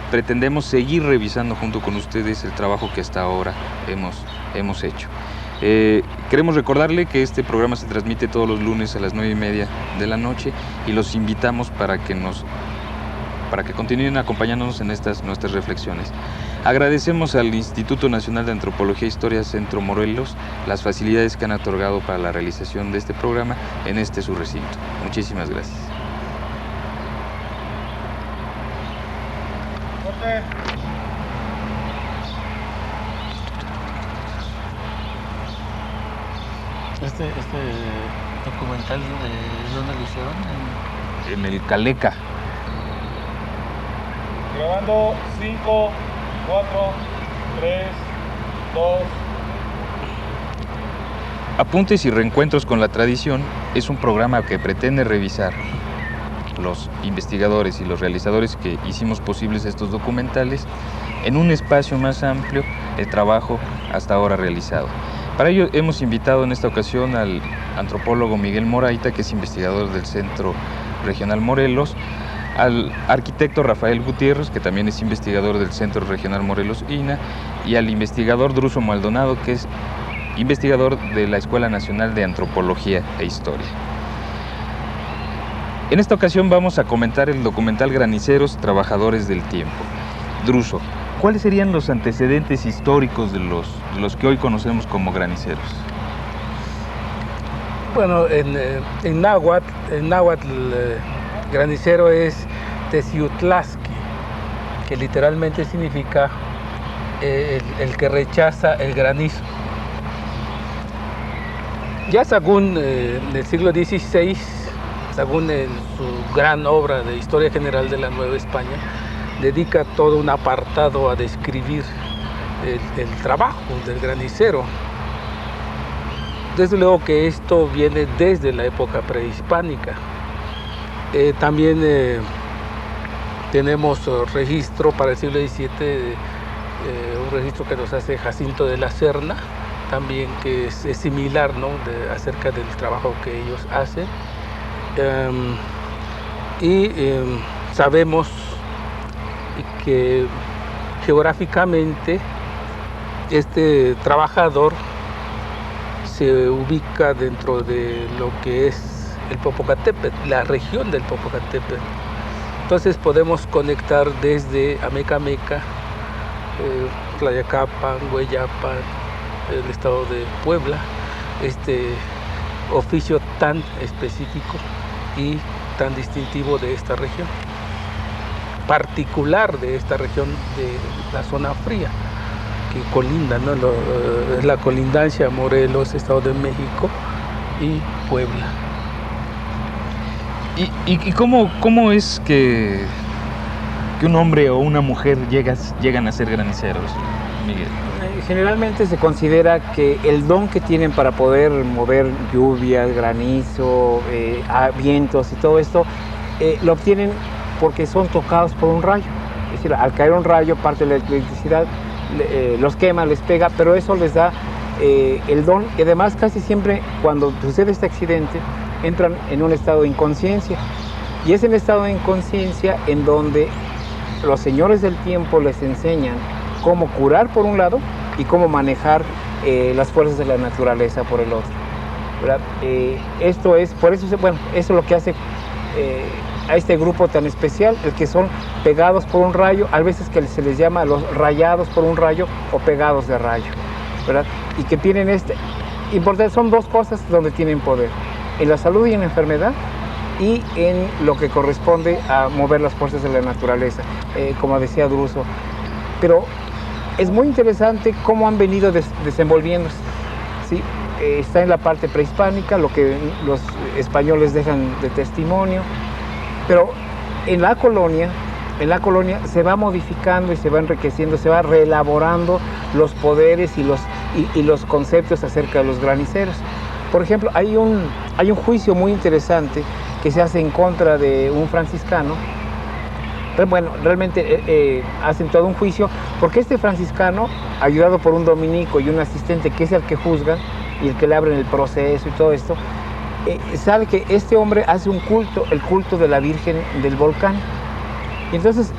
pretendemos seguir revisando junto con ustedes el trabajo que hasta ahora hemos hecho. Queremos recordarle que este programa se transmite todos los lunes a las 9:30 de la noche y los invitamos para que continúen acompañándonos en nuestras reflexiones. Agradecemos al Instituto Nacional de Antropología e Historia Centro Morelos las facilidades que han otorgado para la realización de este programa en su recinto. Muchísimas gracias. Corte. Este documental, ¿dónde lo hicieron? En el Caleca. Grabando 5, 4, 3, 2. Apuntes y Reencuentros con la Tradición es un programa que pretende revisar los investigadores y los realizadores que hicimos posibles estos documentales en un espacio más amplio el trabajo hasta ahora realizado. Para ello hemos invitado en esta ocasión al antropólogo Miguel Moraita, que es investigador del Centro Regional Morelos, al arquitecto Rafael Gutiérrez, que también es investigador del Centro Regional Morelos INA, y al investigador Druso Maldonado, que es investigador de la Escuela Nacional de Antropología e Historia. En esta ocasión vamos a comentar el documental Graniceros, Trabajadores del Tiempo. Druso, ¿cuáles serían los antecedentes históricos de los que hoy conocemos como graniceros? Bueno, en náhuatl, granicero es Teciutlasqui, que literalmente significa el que rechaza el granizo. Ya según el siglo XVI, según su gran obra de Historia General de la Nueva España, dedica todo un apartado a describir el trabajo del granicero. Desde luego que esto viene desde la época prehispánica. También tenemos registro para el siglo XVII, un registro que nos hace Jacinto de la Serna, también que es similar, ¿no?, acerca del trabajo que ellos hacen. Sabemos que geográficamente este trabajador se ubica dentro de lo que es el Popocatépetl, la región del Popocatépetl. Entonces podemos conectar desde Amecameca, Tlayacapan, Hueyapan, el estado de Puebla, este oficio tan específico y tan distintivo de esta región, particular de esta región de la zona fría, que colinda, ¿no? Es la colindancia Morelos, Estado de México y Puebla. ¿Y cómo es que un hombre o una mujer llegan a ser graniceros, Miguel? Generalmente se considera que el don que tienen para poder mover lluvias, granizo, vientos y todo esto, lo obtienen porque son tocados por un rayo. Es decir, al caer un rayo, parte de la electricidad, los quema, les pega, pero eso les da el don. Y además, casi siempre cuando sucede este accidente, entran en un estado de inconsciencia. Y es en el estado de inconsciencia en donde los señores del tiempo les enseñan cómo curar por un lado y cómo manejar las fuerzas de la naturaleza por el otro, ¿verdad? Esto es, por eso, bueno, eso es lo que hace a este grupo tan especial, el que son pegados por un rayo, a veces que se les llama los rayados por un rayo o pegados de rayo, ¿verdad? Y que tienen importante, son dos cosas donde tienen poder, en la salud y en la enfermedad, y en lo que corresponde a mover las fuerzas de la naturaleza, como decía Druso. Pero es muy interesante cómo han venido desenvolviéndose, ¿sí? Está en la parte prehispánica, lo que los españoles dejan de testimonio, pero en la colonia se va modificando y se va enriqueciendo, se va reelaborando los poderes y los conceptos acerca de los graniceros. Por ejemplo, hay un juicio muy interesante que se hace en contra de un franciscano. Bueno, realmente hacen todo un juicio porque este franciscano, ayudado por un dominico y un asistente que es el que juzga y el que le abren el proceso y todo esto, sabe que este hombre hace un culto, el culto de la Virgen del Volcán. Y entonces,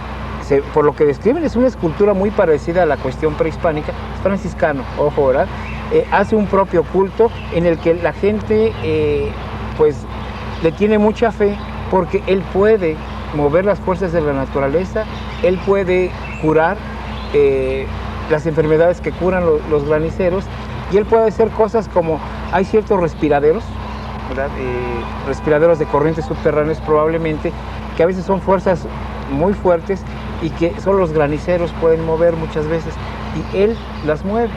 por lo que describen, es una escultura muy parecida a la cuestión prehispánica. Es franciscano, ojo, ¿verdad? Hace un propio culto en el que la gente pues le tiene mucha fe porque él puede mover las fuerzas de la naturaleza, él puede curar las enfermedades que curan los graniceros, y él puede hacer cosas como, hay ciertos respiraderos, ¿verdad? Respiraderos de corrientes subterráneas probablemente, que a veces son fuerzas muy fuertes y que solo los graniceros pueden mover muchas veces, y él las mueve.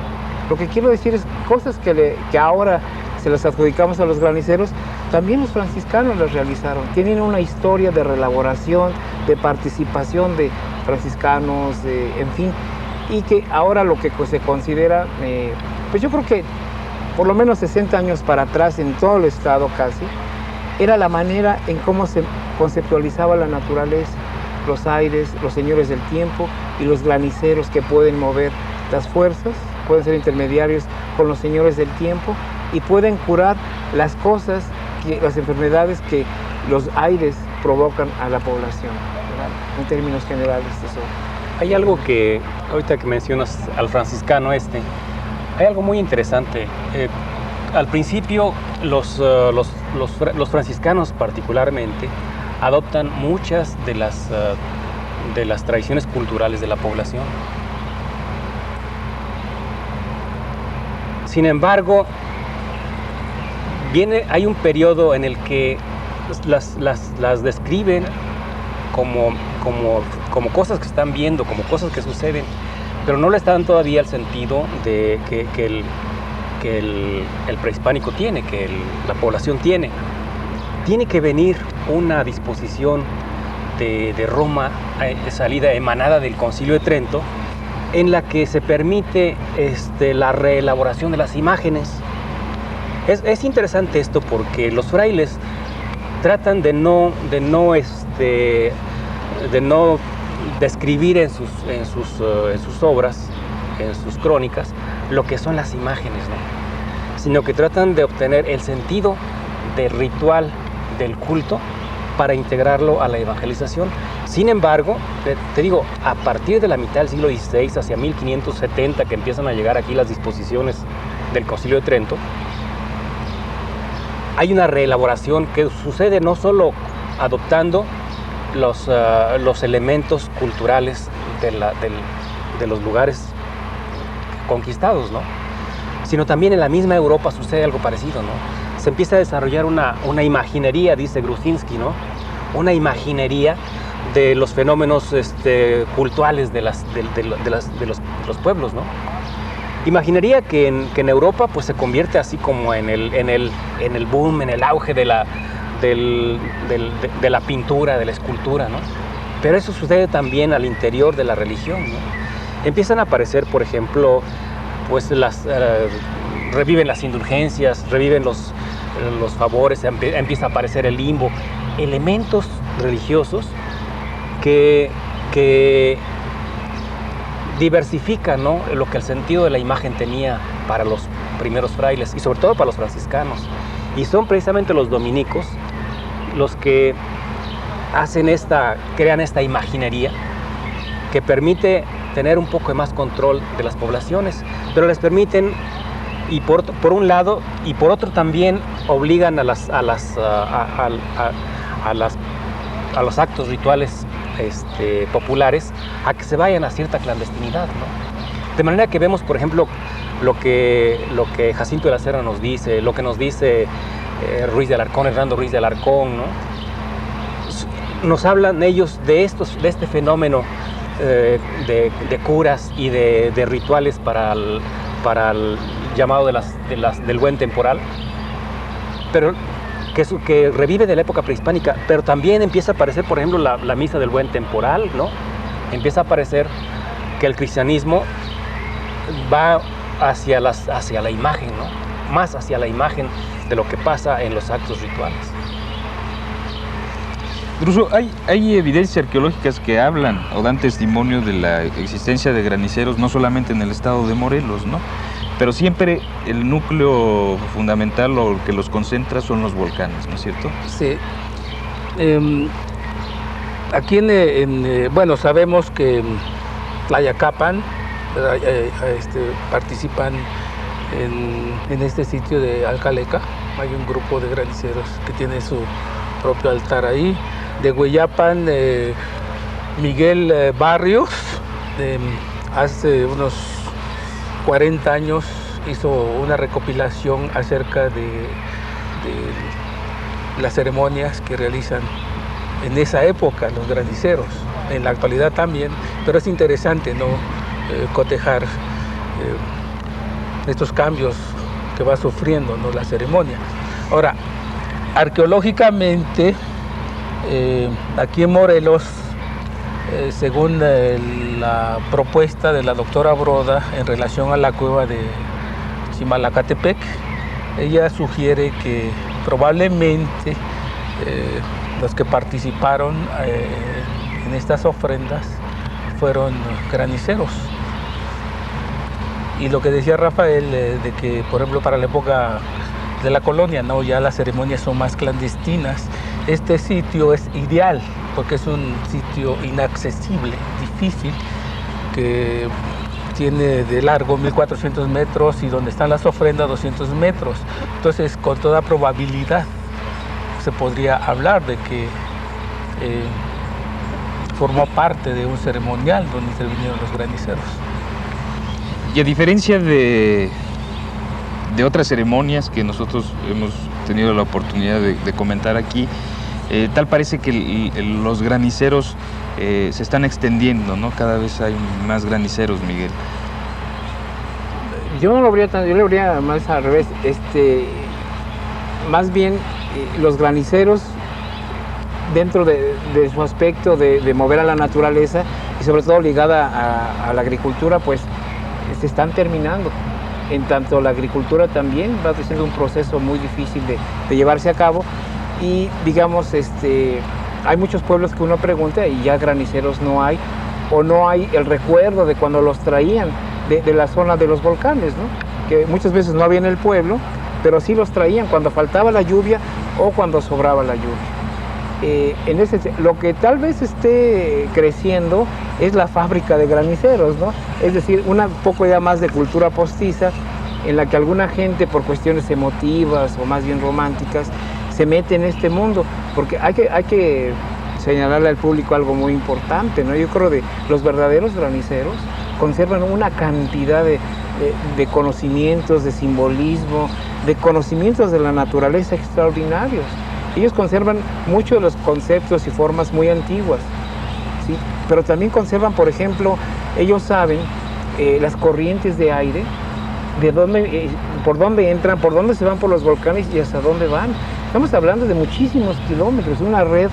Lo que quiero decir es cosas que ahora se las adjudicamos a los graniceros, también los franciscanos las realizaron. Tienen una historia de reelaboración, de participación de franciscanos, en fin, y que ahora lo que se considera, pues yo creo que por lo menos 60 años para atrás en todo el estado casi, era la manera en cómo se conceptualizaba la naturaleza, los aires, los señores del tiempo y los graniceros que pueden mover las fuerzas, pueden ser intermediarios con los señores del tiempo y pueden curar las cosas, las enfermedades que los aires provocan a la población, ¿verdad? En términos generales eso. Hay algo que, ahorita que mencionas al franciscano hay algo muy interesante. Al principio los franciscanos particularmente adoptan muchas de las tradiciones culturales de la población. Sin embargo, hay un periodo en el que las describen como cosas que están viendo, como cosas que suceden, pero no les dan todavía el sentido de que el prehispánico tiene, que la población tiene. Tiene que venir una disposición de Roma, salida emanada del Concilio de Trento, en la que se permite la reelaboración de las imágenes. Es interesante esto porque los frailes tratan de no describir en sus obras, en sus crónicas, lo que son las imágenes, ¿no? Sino que tratan de obtener el sentido del ritual del culto para integrarlo a la evangelización. Sin embargo, te digo, a partir de la mitad del siglo XVI, hacia 1570, que empiezan a llegar aquí las disposiciones del Concilio de Trento, hay una reelaboración que sucede no solo adoptando los elementos culturales de los lugares conquistados, ¿no? Sino también en la misma Europa sucede algo parecido, ¿no? Se empieza a desarrollar una imaginería, dice Gruzinski, ¿no? Una imaginería de los fenómenos culturales de los pueblos, ¿no? Imaginería que en Europa pues se convierte así como en el boom, en el auge de la pintura, de la escultura, ¿no? Pero eso sucede también al interior de la religión, ¿no? Empiezan a aparecer, por ejemplo, pues reviven las indulgencias, reviven los favores, empieza a aparecer el limbo, elementos religiosos que diversifican, ¿no?, lo que el sentido de la imagen tenía para los primeros frailes y sobre todo para los franciscanos. Y son precisamente los dominicos los que crean esta imaginería que permite tener un poco de más control de las poblaciones, pero les permiten, y por un lado, y por otro también obligan a los actos rituales populares a que se vayan a cierta clandestinidad, ¿no? De manera que vemos, por ejemplo, lo que Jacinto de la Serna nos dice, lo que nos dice Hernando Ruiz de Alarcón, ¿no? Nos hablan ellos de este fenómeno de curas y de rituales para el llamado del buen temporal, pero que revive de la época prehispánica, pero también empieza a aparecer, por ejemplo, la misa del buen temporal, ¿no? Empieza a aparecer que el cristianismo va hacia la imagen, ¿no? Más hacia la imagen de lo que pasa en los actos rituales. Incluso hay evidencias arqueológicas que hablan o dan testimonio de la existencia de graniceros, no solamente en el estado de Morelos, ¿no? Pero siempre el núcleo fundamental o el que los concentra son los volcanes, ¿no es cierto? Sí. Aquí bueno, sabemos que Tlayacapan participan en este sitio de Alcaleca. Hay un grupo de graniceros que tiene su propio altar ahí. De Hueyapan, Miguel Barrios, hace unos 40 años hizo una recopilación acerca de las ceremonias que realizan en esa época los graniceros, en la actualidad también, pero es interesante, ¿no?, cotejar estos cambios que va sufriendo, ¿no?, la ceremonia. Ahora, arqueológicamente, aquí en Morelos, según la propuesta de la doctora Broda en relación a la cueva de Chimalacatepec, ella sugiere que probablemente los que participaron en estas ofrendas fueron graniceros. Y lo que decía Rafael, de que, por ejemplo, para la época de la colonia, ¿no?, ya las ceremonias son más clandestinas. Este sitio es ideal porque es un sitio inaccesible, difícil, que tiene de largo 1400 metros y donde están las ofrendas 200 metros. Entonces, con toda probabilidad se podría hablar de que formó parte de un ceremonial donde intervinieron los graniceros. Y a diferencia de otras ceremonias que nosotros hemos tenido la oportunidad de comentar aquí, tal parece que los graniceros se están extendiendo, ¿no? Cada vez hay más graniceros, Miguel. Yo no lo habría yo le habría más al revés. Más bien, los graniceros, dentro de su aspecto de mover a la naturaleza y sobre todo ligada a la agricultura, pues se están terminando. En tanto la agricultura también va siendo un proceso muy difícil de llevarse a cabo y digamos, hay muchos pueblos que uno pregunta y ya graniceros no hay, o no hay el recuerdo de cuando los traían de la zona de los volcanes, ¿no? Que muchas veces no había en el pueblo, pero sí los traían cuando faltaba la lluvia o cuando sobraba la lluvia. Lo que tal vez esté creciendo es la fábrica de graniceros, ¿no? Es decir, un poco ya más de cultura postiza, en la que alguna gente por cuestiones emotivas o más bien románticas se mete en este mundo, porque hay que señalarle al público algo muy importante, ¿no? Yo creo que los verdaderos graniceros conservan una cantidad de conocimientos, de simbolismo, de conocimientos de la naturaleza extraordinarios. Ellos conservan muchos de los conceptos y formas muy antiguas, ¿sí? Pero también conservan, por ejemplo, ellos saben las corrientes de aire, por dónde entran, por dónde se van por los volcanes y hasta dónde van. Estamos hablando de muchísimos kilómetros, una red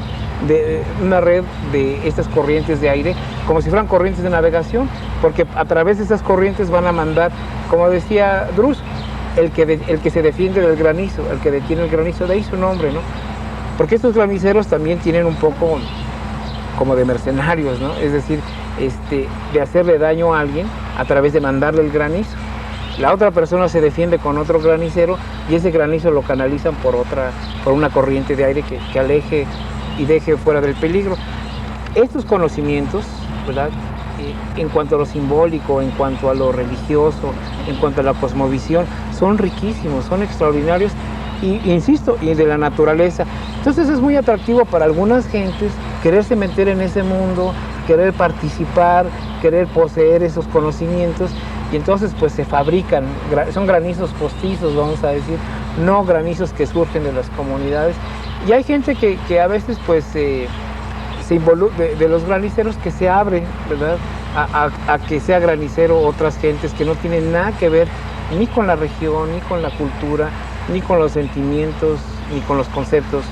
de estas corrientes de aire, como si fueran corrientes de navegación, porque a través de esas corrientes van a mandar, como decía Drus, el que se defiende del granizo, el que detiene el granizo, de ahí su nombre, ¿no? Porque estos graniceros también tienen un poco como de mercenarios, ¿no? Es decir, de hacerle daño a alguien a través de mandarle el granizo. La otra persona se defiende con otro granicero y ese granizo lo canalizan por una corriente de aire que aleje y deje fuera del peligro. Estos conocimientos, ¿verdad? En cuanto a lo simbólico, en cuanto a lo religioso, en cuanto a la cosmovisión, son riquísimos, son extraordinarios y, insisto, y de la naturaleza. Entonces es muy atractivo para algunas gentes quererse meter en ese mundo, querer participar, querer poseer esos conocimientos, y entonces pues se fabrican, son granizos postizos, vamos a decir, no granizos que surgen de las comunidades. Y hay gente que a veces pues se involucra, de los graniceros, que se abre, ¿verdad?, a que sea granicero otras gentes que no tienen nada que ver ni con la región, ni con la cultura, ni con los sentimientos, ni con los conceptos